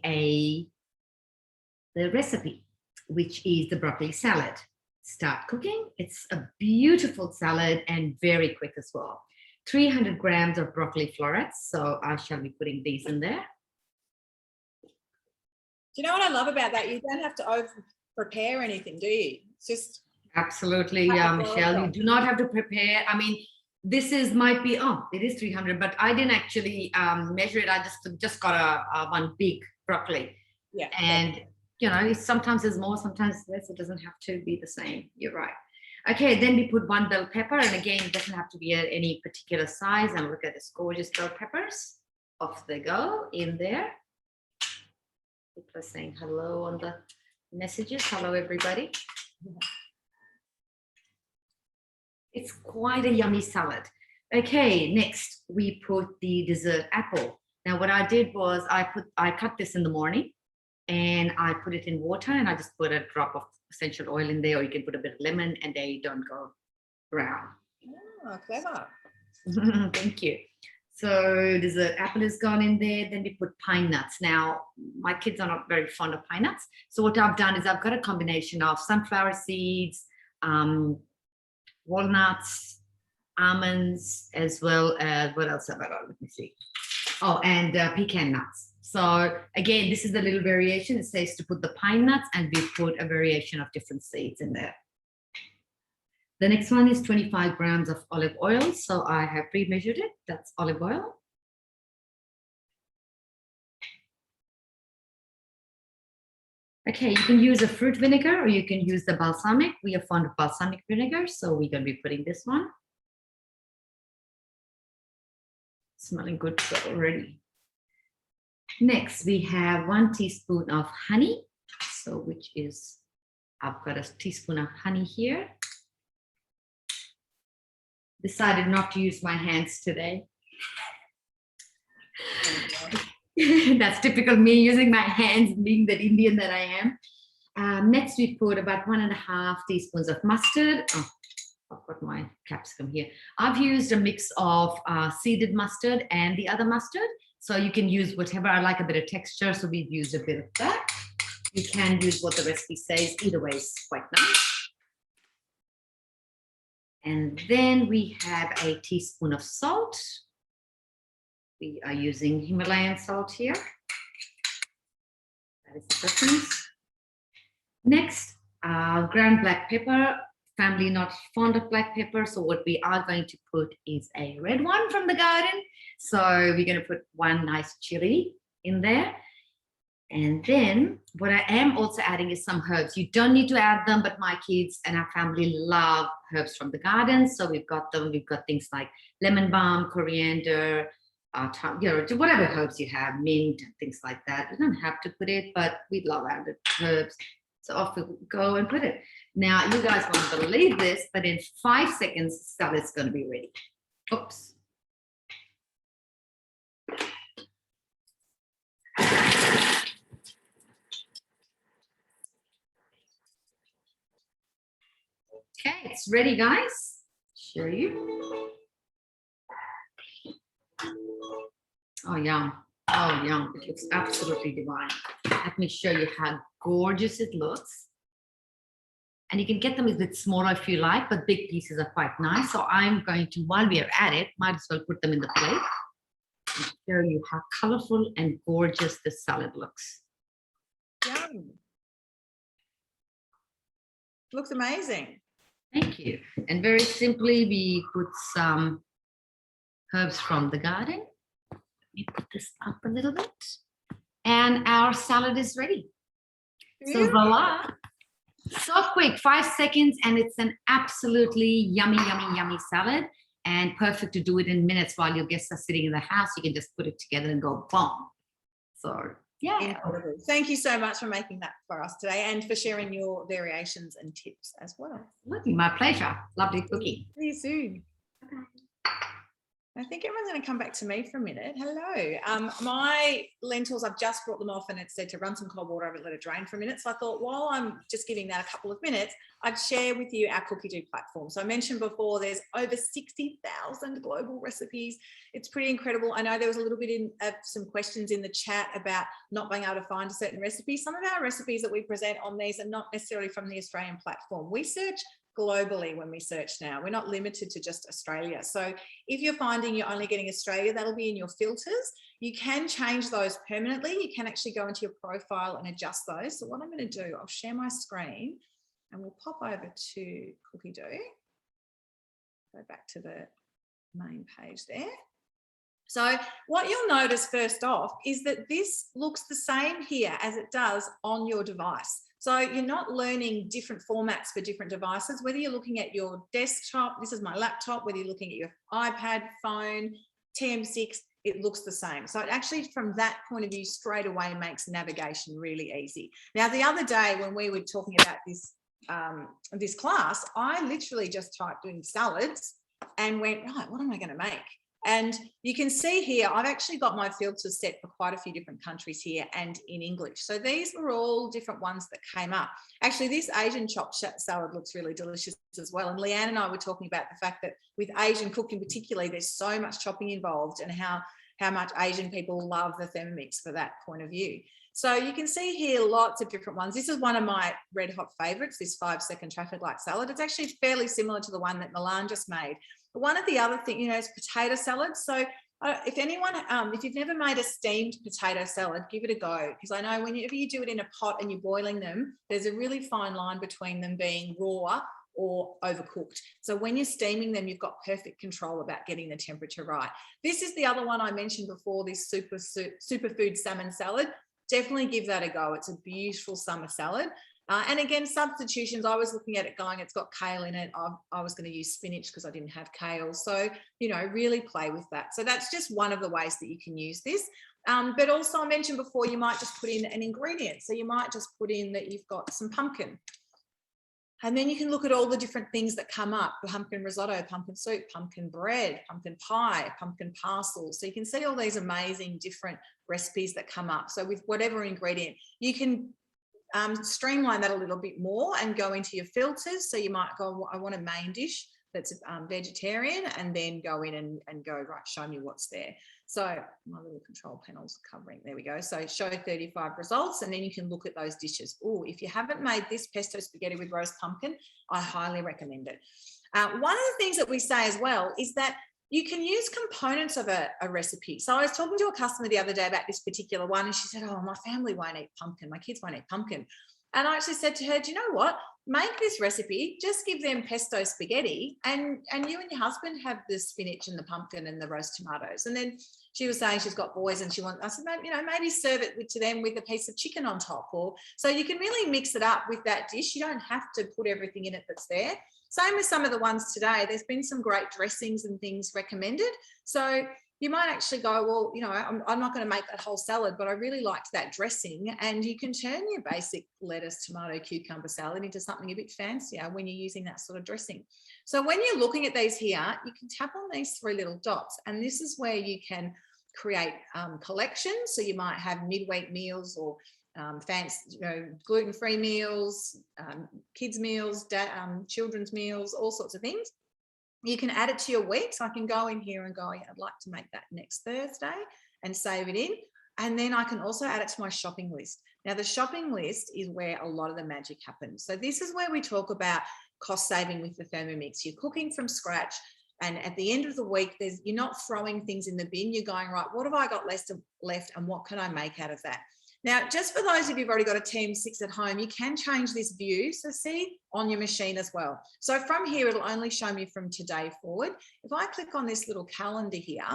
Speaker 5: the recipe, which is the broccoli salad. Start cooking. It's a beautiful salad and very quick as well. 300 grams of broccoli florets. So I shall be putting these in there.
Speaker 1: Do you know what I love about that? You don't have to over prepare anything, do you? It's just
Speaker 5: absolutely, Michelle. You do not have to prepare. I mean, this might be, it is 300, but I didn't actually measure it. I just got a one big broccoli.
Speaker 1: Yeah.
Speaker 5: And you know, sometimes there's more, sometimes less. It doesn't have to be the same. You're right. Okay, then we put 1 bell pepper, and again, it doesn't have to be at any particular size. And look at this gorgeous bell peppers. Off they go in there. People are saying hello on the messages. Hello, everybody. It's quite a yummy salad. Okay, next we put the dessert apple. Now, what I did was I cut this in the morning and I put it in water, and I just put a drop of essential oil in there, or you can put a bit of lemon, and they don't go brown.
Speaker 1: Oh, clever.
Speaker 5: Thank you. So dessert apple is gone in there. Then we put pine nuts. Now, my kids are not very fond of pine nuts. So what I've done is I've got a combination of sunflower seeds, walnuts, almonds, as well as, what else have I got? Let me see. Oh, and pecan nuts. So again, this is the little variation. It says to put the pine nuts, and we put a variation of different seeds in there. The next one is 25 grams of olive oil. So I have pre-measured it. That's olive oil. Okay, you can use a fruit vinegar, or you can use the balsamic. We are fond of balsamic vinegar, so we're going to be putting this one. Smelling good already. Next, we have 1 teaspoon of honey. So which is, I've got a teaspoon of honey here. Decided not to use my hands today. That's typical me, using my hands, being that Indian that I am. Next, we put about 1.5 teaspoons of mustard. Oh, I've got my capsicum here. I've used a mix of seeded mustard and the other mustard. So you can use whatever. I like a bit of texture, so we've used a bit of that. You can use what the recipe says. Either way is quite nice. And then we have a teaspoon of salt. We are using Himalayan salt here. That is the difference. Next, ground black pepper. Family not fond of black pepper, so what we are going to put is a red one from the garden. So we're going to put 1 nice chili in there. And then what I am also adding is some herbs. You don't need to add them, but my kids and our family love herbs from the garden. So we've got them. We've got things like lemon balm, coriander, you know, whatever herbs you have, mint, things like that. You don't have to put it, but we love added herbs. So off we go and put it. Now, you guys won't believe this, but in 5 seconds, salad's going to be ready. Oops. Okay, it's ready, guys. Show you. Oh, yum. Oh, yum. It looks absolutely divine. Let me show you how gorgeous it looks. And you can get them a bit smaller if you like, but big pieces are quite nice. So I'm going to, while we are at it, might as well put them in the plate and show you how colorful and gorgeous this salad looks.
Speaker 1: Yum. Looks amazing.
Speaker 5: Thank you. And very simply, we put some herbs from the garden. Let me put this up a little bit. And our salad is ready. So voila. So quick, 5 seconds, and it's an absolutely yummy, yummy, yummy salad, and perfect to do it in minutes while your guests are sitting in the house. You can just put it together and go boom. So yeah.
Speaker 1: Incredible. Thank you so much for making that for us today and for sharing your variations and tips as well.
Speaker 5: My pleasure. Lovely cooking.
Speaker 1: See you soon. I think everyone's going to come back to me for a minute. Hello. My lentils, I've just brought them off and it said to run some cold water over it, let it drain for a minute. So I thought while I'm just giving that a couple of minutes, I'd share with you our Cookie Do platform. So I mentioned before, there's over 60,000 global recipes. It's pretty incredible. I know there was a little bit of some questions in the chat about not being able to find a certain recipe. Some of our recipes that we present on these are not necessarily from the Australian platform. We search globally when we search now. We're not limited to just Australia. So if you're finding you're only getting Australia, that'll be in your filters. You can change those permanently. You can actually go into your profile and adjust those. So what I'm going to do, I'll share my screen and we'll pop over to Cookie Do. Go back to the main page there. So what you'll notice first off is that this looks the same here as it does on your device. So you're not learning different formats for different devices, whether you're looking at your desktop, this is my laptop, whether you're looking at your iPad, phone, TM6, it looks the same. So it actually, from that point of view, straight away makes navigation really easy. Now, the other day when we were talking about this, this class, I literally just typed in salads and went, right, what am I going to make? And you can see here, I've actually got my filters set for quite a few different countries here and in English. So these were all different ones that came up. Actually, this Asian chopped salad looks really delicious as well. And Lianne and I were talking about the fact that with Asian cooking particularly, there's so much chopping involved and how much Asian people love the Thermomix for that point of view. So you can see here lots of different ones. This is one of my red hot favorites, this 5-second traffic light salad. It's actually fairly similar to the one that Milan just made. But one of the other things, you know, is potato salad. So if anyone, if you've never made a steamed potato salad, give it a go. Because I know whenever you do it in a pot and you're boiling them, there's a really fine line between them being raw or overcooked. So when you're steaming them, you've got perfect control about getting the temperature right. This is the other one I mentioned before, this Superfood salmon salad. Definitely give that a go. It's a beautiful summer salad. And again, substitutions, I was looking at it going, it's got kale in it. I was going to use spinach because I didn't have kale. So, you know, really play with that. So that's just one of the ways that you can use this. But also I mentioned before, you might just put in an ingredient. So you might just put in that you've got some pumpkin. And then you can look at all the different things that come up: pumpkin risotto, pumpkin soup, pumpkin bread, pumpkin pie, pumpkin parcels. So you can see all these amazing different recipes that come up. So with whatever ingredient, you can streamline that a little bit more and go into your filters. So you might go, I want a main dish that's vegetarian, and then go in and go, right, show me what's there. So my little control panel's covering, there we go. So show 35 results, and then you can look at those dishes. Oh, if you haven't made this pesto spaghetti with roast pumpkin, I highly recommend it. One of the things that we say as well is that you can use components of a recipe. So I was talking to a customer the other day about this particular one, and she said, oh, my family won't eat pumpkin. My kids won't eat pumpkin. And I actually said to her, do you know what? Make this recipe, just give them pesto spaghetti, and you and your husband have the spinach and the pumpkin and the roast tomatoes. And then she was saying she's got boys and she wants, I said, you know, maybe serve it to them with a piece of chicken on top. Or so you can really mix it up with that dish. You don't have to put everything in it that's there. Same with some of the ones today. There's been some great dressings and things recommended. So you might actually go, well, you know, I'm not going to make that whole salad, but I really liked that dressing. And you can turn your basic lettuce, tomato, cucumber salad into something a bit fancier when you're using that sort of dressing. So when you're looking at these here, you can tap on these 3 little dots, and this is where you can create collections. So you might have midweek meals or fancy, you know, gluten-free meals, kids meals, children's meals, all sorts of things. You can add it to your week. So I can go in here and go, I'd like to make that next Thursday, and save it in. And then I can also add it to my shopping list. Now, the shopping list is where a lot of the magic happens. So this is where we talk about cost saving with the Thermomix. You're cooking from scratch, and at the end of the week, you're not throwing things in the bin. You're going, right, what have I got left and what can I make out of that? Now, just for those of you who've already got a Team 6 at home, you can change this view, so see, on your machine as well. So from here, it'll only show me from today forward. If I click on this little calendar here,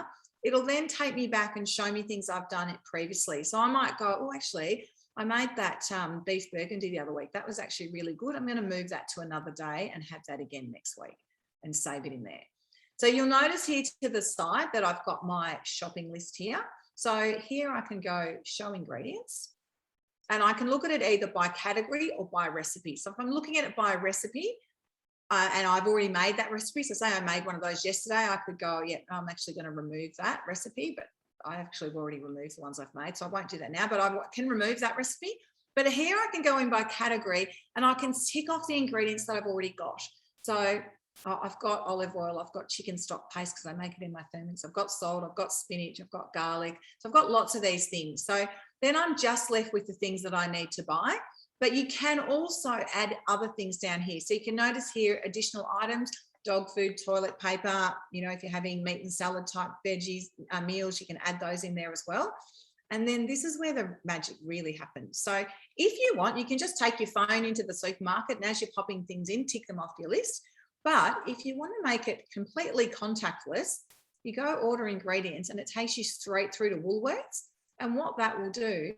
Speaker 1: it'll then take me back and show me things I've done it previously. So I might go, oh, actually, I made that beef burgundy the other week. That was actually really good. I'm going to move that to another day and have that again next week and save it in there. So you'll notice here to the side that I've got my shopping list here. So here I can go show ingredients, and I can look at it either by category or by recipe. So if I'm looking at it by recipe, and I've already made that recipe, so say I made one of those yesterday, I could go, yeah, I'm actually going to remove that recipe, but I actually have already removed the ones I've made, so I won't do that now, but I can remove that recipe. But here I can go in by category, and I can tick off the ingredients that I've already got. So I've got olive oil, I've got chicken stock paste because I make it in my Thermomix, I've got salt, I've got spinach, I've got garlic. So I've got lots of these things. So then I'm just left with the things that I need to buy. But you can also add other things down here. So you can notice here additional items, dog food, toilet paper, you know, if you're having meat and salad type veggies, meals, you can add those in there as well. And then this is where the magic really happens. So if you want, you can just take your phone into the supermarket, and as you're popping things in, tick them off your list. But if you want to make it completely contactless, you go order ingredients and it takes you straight through to Woolworths. And what that will do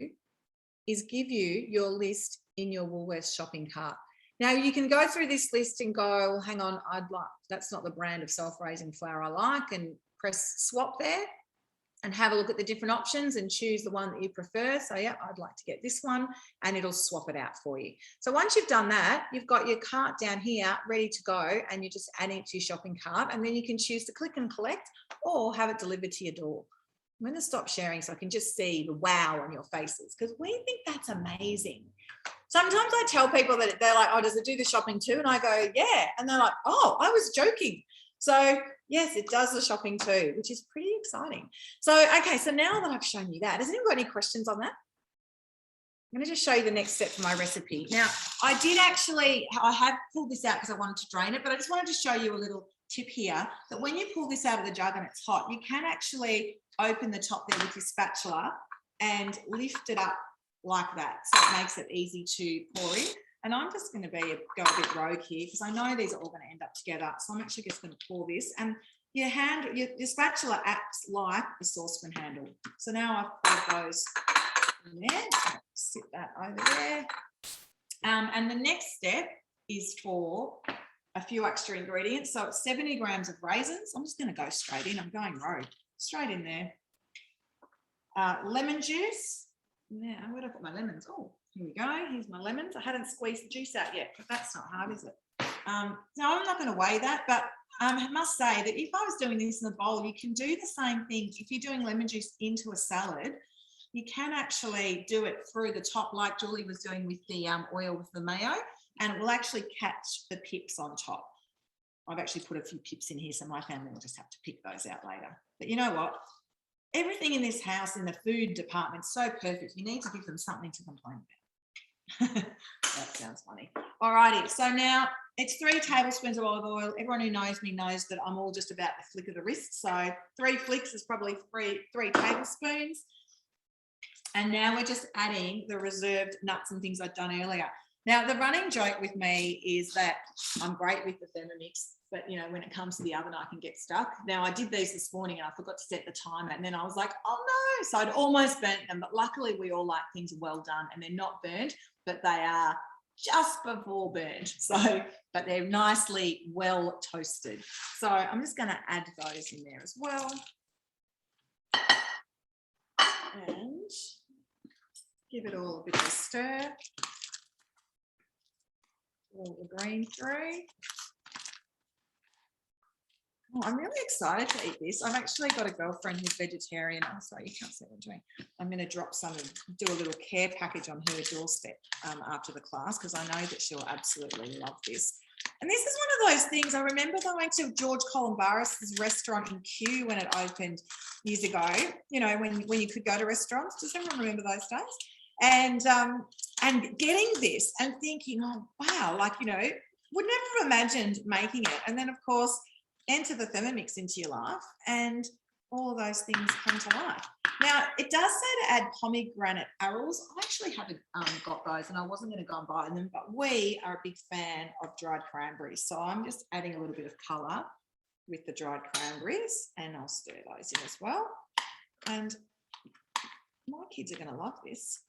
Speaker 1: is give you your list in your Woolworths shopping cart. Now you can go through this list and go, well, hang on, that's not the brand of self-raising flour I like, and press swap there and have a look at the different options and choose the one that you prefer. So yeah, I'd like to get this one, and it'll swap it out for you. So once you've done that, you've got your cart down here ready to go, and you're just adding it to your shopping cart, and then you can choose to click and collect or have it delivered to your door. I'm going to stop sharing so I can just see the wow on your faces, because we think that's amazing. Sometimes I tell people that they're like, oh, does it do the shopping too? And I go, yeah. And they're like, oh, I was joking. So yes, it does the shopping too, which is pretty exciting. So, okay, so now that I've shown you that, has anyone got any questions on that? I'm going to just show you the next step for my recipe. Now, I have pulled this out because I wanted to drain it, but I just wanted to show you a little tip here that when you pull this out of the jug and it's hot, you can actually open the top there with your spatula and lift it up like that. So it makes it easy to pour in. And I'm just going to go a bit rogue here because I know these are all going to end up together. So I'm actually just going to pour this, and your spatula acts like a saucepan handle. So now I've poured those in there. Sit that over there. And the next step is for a few extra ingredients. So it's 70 grams of raisins. I'm just going to go straight in. I'm going rogue. Straight in there. Lemon juice. Now, where did I put my lemons? Oh, here we go. Here's my lemons. I hadn't squeezed the juice out yet, but that's not hard, is it? Now, I'm not going to weigh that, but I must say that if I was doing this in a bowl, you can do the same thing. If you're doing lemon juice into a salad, you can actually do it through the top like Julie was doing with the oil with the mayo, and it will actually catch the pips on top. I've actually put a few pips in here, so my family will just have to pick those out later. But you know what? Everything in this house, in the food department, is so perfect. You need to give them something to complain about. That sounds funny. All righty. So now it's 3 tablespoons of olive oil. Everyone who knows me knows that I'm all just about the flick of the wrist. So 3 flicks is probably three tablespoons. And now we're just adding the reserved nuts and things I'd done earlier. Now, the running joke with me is that I'm great with the Thermomix, but, you know, when it comes to the oven, I can get stuck. Now, I did these this morning and I forgot to set the timer, and then I was like, oh no. So I'd almost burnt them, but luckily we all like things well done, and they're not burnt, but they are just before burnt. So, but they're nicely well toasted. So I'm just going to add those in there as well. And give it all a bit of a stir. All the green through. Oh, I'm really excited to eat this. I've actually got a girlfriend who's vegetarian. Oh, sorry, you can't see what I'm doing. I'm going to drop some and do a little care package on her doorstep after the class, because I know that she'll absolutely love this. And this is one of those things. I remember going to George Columbaris' restaurant in Kew when it opened years ago, you know, when you could go to restaurants. Does everyone remember those days? And getting this and thinking, oh, wow, like, you know, would never have imagined making it. And then, of course, enter the Thermomix into your life and all of those things come to life. Now, it does say to add pomegranate arils. I actually haven't got those and I wasn't going to go and buy them, but we are a big fan of dried cranberries. So I'm just adding a little bit of colour with the dried cranberries and I'll stir those in as well. And my kids are going to love this.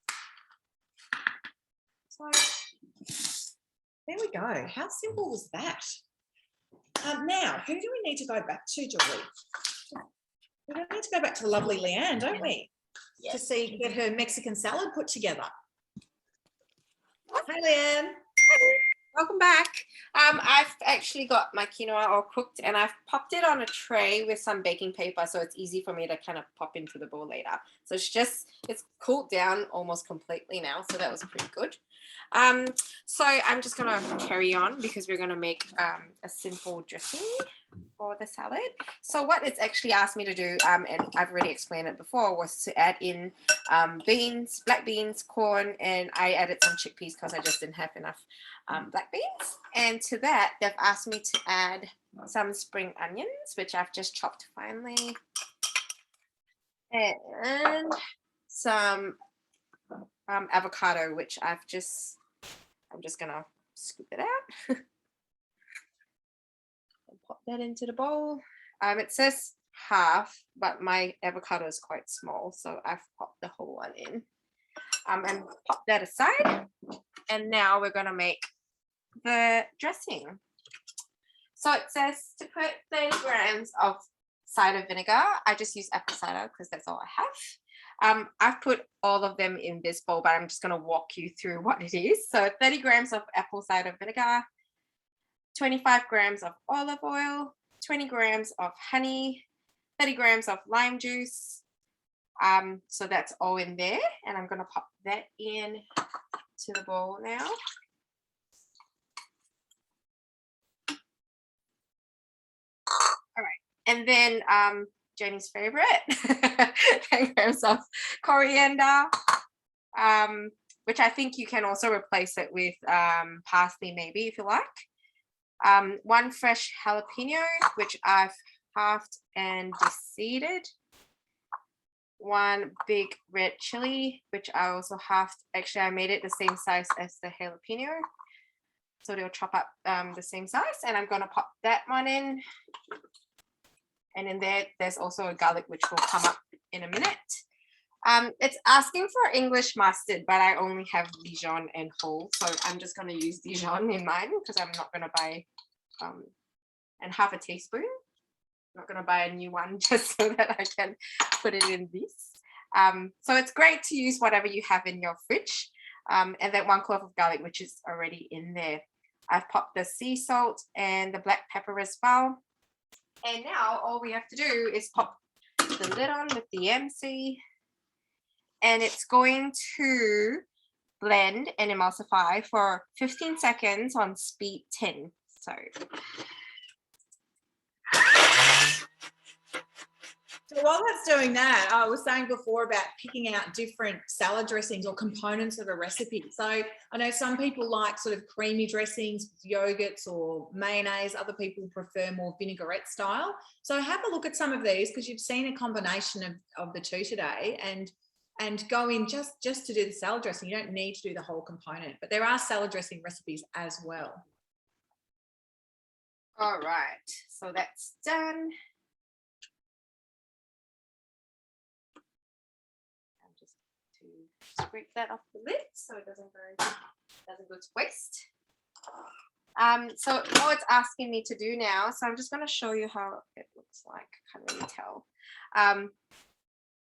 Speaker 1: So there we go. How simple was that? Now, who do we need to go back to, Julie? We don't need to go back to lovely Lianne, don't we?
Speaker 2: Yes.
Speaker 1: To get her Mexican salad put together. Hey, Lianne.
Speaker 3: Welcome back. I've actually got my quinoa all cooked and I've popped it on a tray with some baking paper so it's easy for me to kind of pop into the bowl later. So it's cooled down almost completely now, so that was pretty good. So I'm just gonna carry on because we're gonna make a simple dressing for the salad. So what it's actually asked me to do, and I've already explained it before, was to add in beans, black beans, corn, and I added some chickpeas because I just didn't have enough black beans. And to that, they've asked me to add some spring onions, which I've just chopped finely, and some avocado, which I'm just gonna scoop it out. Pop that into the bowl. It says half, but my avocado is quite small, so I've popped the whole one in. And pop that aside. And now we're gonna make the dressing. So it says to put 30 grams of cider vinegar. I just use apple cider because that's all I have. I've put all of them in this bowl, but I'm just gonna walk you through what it is. So 30 grams of apple cider vinegar, 25 grams of olive oil, 20 grams of honey, 30 grams of lime juice. So that's all in there. And I'm going to pop that in to the bowl now. All right. And then Jenny's favorite, 10 grams of coriander, which I think you can also replace it with parsley maybe if you like. 1 fresh jalapeno, which I've halved and de-seeded. 1 big red chili, which I also halved. Actually, I made it the same size as the jalapeno, so they'll chop up the same size. And I'm gonna pop that one in. And in there's also a garlic, which will come up in a minute. It's asking for English mustard, but I only have Dijon and whole, so I'm just going to use Dijon in mine because I'm not going to buy and half a teaspoon. I'm not going to buy a new one just so that I can put it in this. So it's great to use whatever you have in your fridge, and that 1 clove of garlic, which is already in there. I've popped the sea salt and the black pepper as well. And now all we have to do is pop the lid on with the MC. And it's going to blend and emulsify for 15 seconds on speed 10. So
Speaker 1: while that's doing that, I was saying before about picking out different salad dressings or components of a recipe. So I know some people like sort of creamy dressings, yogurts or mayonnaise. Other people prefer more vinaigrette style. So have a look at some of these because you've seen a combination of the two today, and go in just to do the salad dressing. You don't need to do the whole component, but there are salad dressing recipes as well.
Speaker 3: all right, so that's done. I'm just to scrape that off the lid so it doesn't go to waste. So all it's asking me to do now, so I'm just going to show you how it looks like. I can't really tell.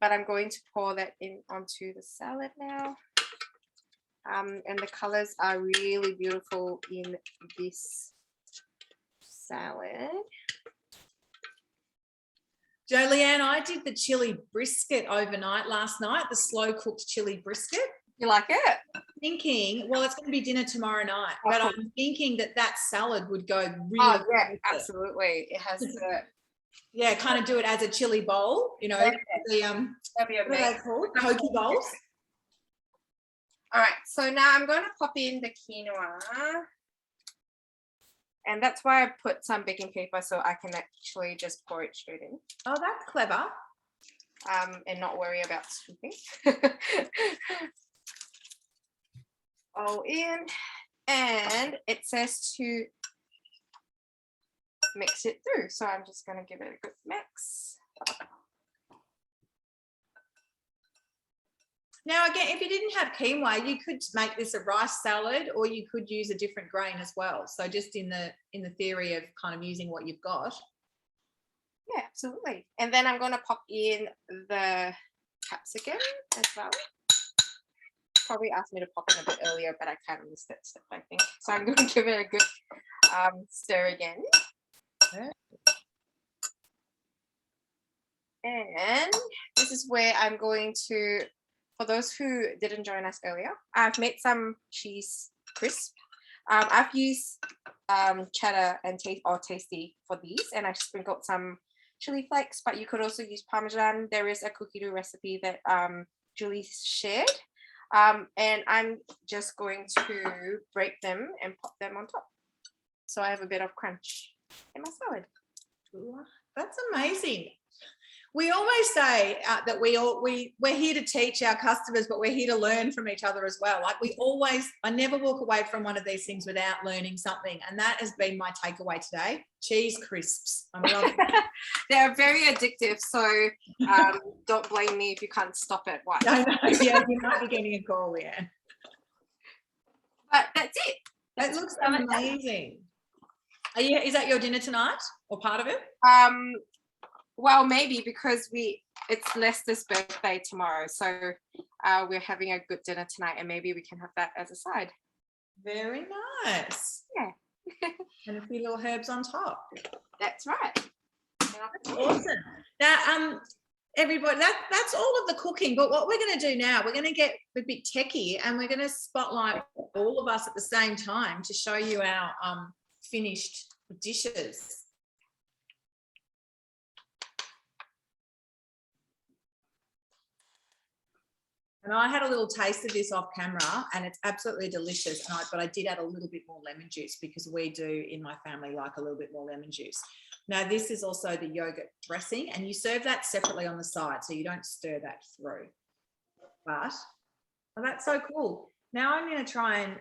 Speaker 3: But I'm going to pour that in onto the salad now. And the colors are really beautiful in this salad.
Speaker 1: Leanne, I did the chili brisket overnight last night, the slow cooked chili brisket.
Speaker 3: You like it?
Speaker 1: Thinking, well, it's going to be dinner tomorrow night, but I'm thinking that salad would go really
Speaker 3: yeah,
Speaker 1: good.
Speaker 3: absolutely. It has to.
Speaker 1: Yeah, kind of do it as a chili bowl, you know, the
Speaker 3: That'd be
Speaker 1: what are they called? Poke bowls.
Speaker 3: All right, so now I'm going to pop in the quinoa. And that's why I put some baking paper so I can actually just pour it straight in.
Speaker 1: Oh, that's clever.
Speaker 3: and not worry about scooping. All in, and it says to mix it through. So I'm just going to give it a good mix.
Speaker 1: Now, again, if you didn't have quinoa, you could make this a rice salad, or you could use a different grain as well. So just in the theory of kind of using what you've got.
Speaker 3: Yeah, absolutely. And then I'm going to pop in the capsicum as well. Probably asked me to pop in a bit earlier, but I kind of missed that step, I think. So I'm going to give it a good stir again.
Speaker 1: Yeah.
Speaker 3: And this is where I'm going to, for those who didn't join us earlier, I've made some cheese crisp. I've used cheddar and tasty for these, and I've sprinkled some chili flakes, but you could also use Parmesan. There is a cookie dough recipe that Julie shared. And I'm just going to break them and pop them on top. So I have a bit of crunch in my salad.
Speaker 1: That's amazing. We always say that we're here to teach our customers, but we're here to learn from each other as well. Like I never walk away from one of these things without learning something. And that has been my takeaway today. Cheese crisps. I love it.
Speaker 3: They're very addictive. So don't blame me if you can't stop it. What?
Speaker 1: I know, yeah, you might be getting a call, yeah.
Speaker 3: But that's it.
Speaker 1: It looks amazing. Is that your dinner tonight or part of it?
Speaker 3: Well, maybe because it's Lester's birthday tomorrow, so we're having a good dinner tonight, and maybe we can have that as a side.
Speaker 1: Very nice.
Speaker 3: Yeah.
Speaker 1: And a few little herbs on top.
Speaker 3: That's right.
Speaker 1: That's awesome. Now, everybody, that's all of the cooking. But what we're going to do now, we're going to get a bit techie, and we're going to spotlight all of us at the same time to show you our finished dishes. And I had a little taste of this off camera, and it's absolutely delicious. But I did add a little bit more lemon juice because we do in my family like a little bit more lemon juice. Now, this is also the yogurt dressing, and you serve that separately on the side, so you don't stir that through. But that's so cool. Now I'm going to try and,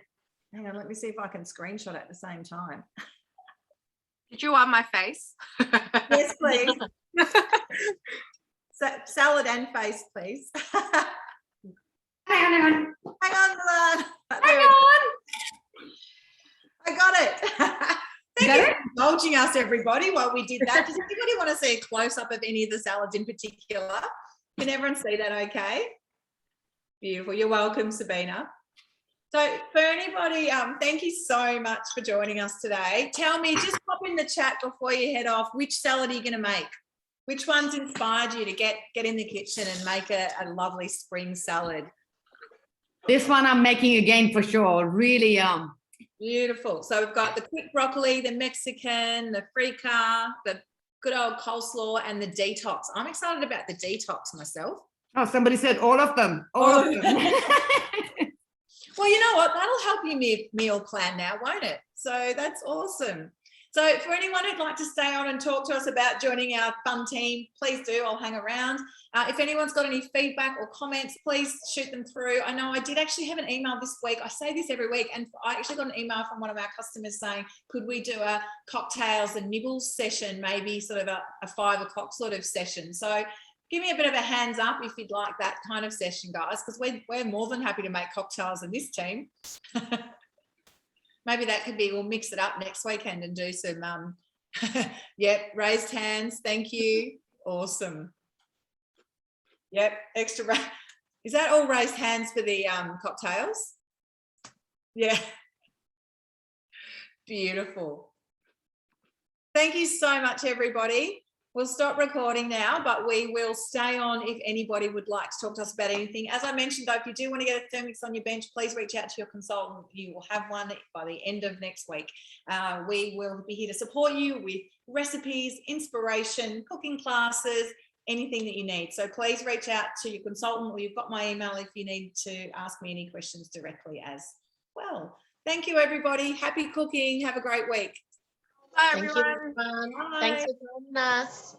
Speaker 1: hang on, let me see if I can screenshot at the same time.
Speaker 3: Did you want my face?
Speaker 1: Yes, please. Salad and face, please.
Speaker 5: Hang on.
Speaker 1: Hang on, Milan.
Speaker 5: Hang on.
Speaker 1: I got it. Thank you for indulging us, everybody, while we did that. Does anybody want to see a close-up of any of the salads in particular? Can everyone see that okay? Beautiful. You're welcome, Sabina. So for anybody, thank you so much for joining us today. Tell me, just pop in the chat before you head off, which salad are you going to make? Which one's inspired you to get in the kitchen and make a lovely spring salad?
Speaker 5: This one I'm making again for sure. Really yum.
Speaker 1: Beautiful. So we've got the quick broccoli, the Mexican, the frika, the good old coleslaw, and the detox. I'm excited about the detox myself.
Speaker 5: Oh, somebody said all of them. All of them.
Speaker 1: Well, you know what? That'll help you meal plan now, won't it? So that's awesome. So for anyone who'd like to stay on and talk to us about joining our fun team, please do. I'll hang around. If anyone's got any feedback or comments, please shoot them through. I know I did actually have an email this week. I say this every week, and I actually got an email from one of our customers saying, could we do a cocktails and nibbles session, maybe sort of a 5 o'clock sort of session. So give me a bit of a hands up if you'd like that kind of session, guys, because we're more than happy to make cocktails in this team. Maybe that could be, we'll mix it up next weekend and do some, yep, raised hands. Thank you. Awesome. Yep, extra. Is that all raised hands for the cocktails? Yeah. Beautiful. Thank you so much, everybody. We'll stop recording now, but we will stay on if anybody would like to talk to us about anything. As I mentioned, though, if you do want to get a Thermomix on your bench, please reach out to your consultant. You will have one by the end of next week. We will be here to support you with recipes, inspiration, cooking classes, anything that you need. So please reach out to your consultant, or you've got my email if you need to ask me any questions directly as well. Thank you, everybody. Happy cooking. Have a great week.
Speaker 3: Bye,
Speaker 2: Thank
Speaker 3: everyone.
Speaker 2: you, everyone.
Speaker 1: Bye.
Speaker 2: Thanks for joining us.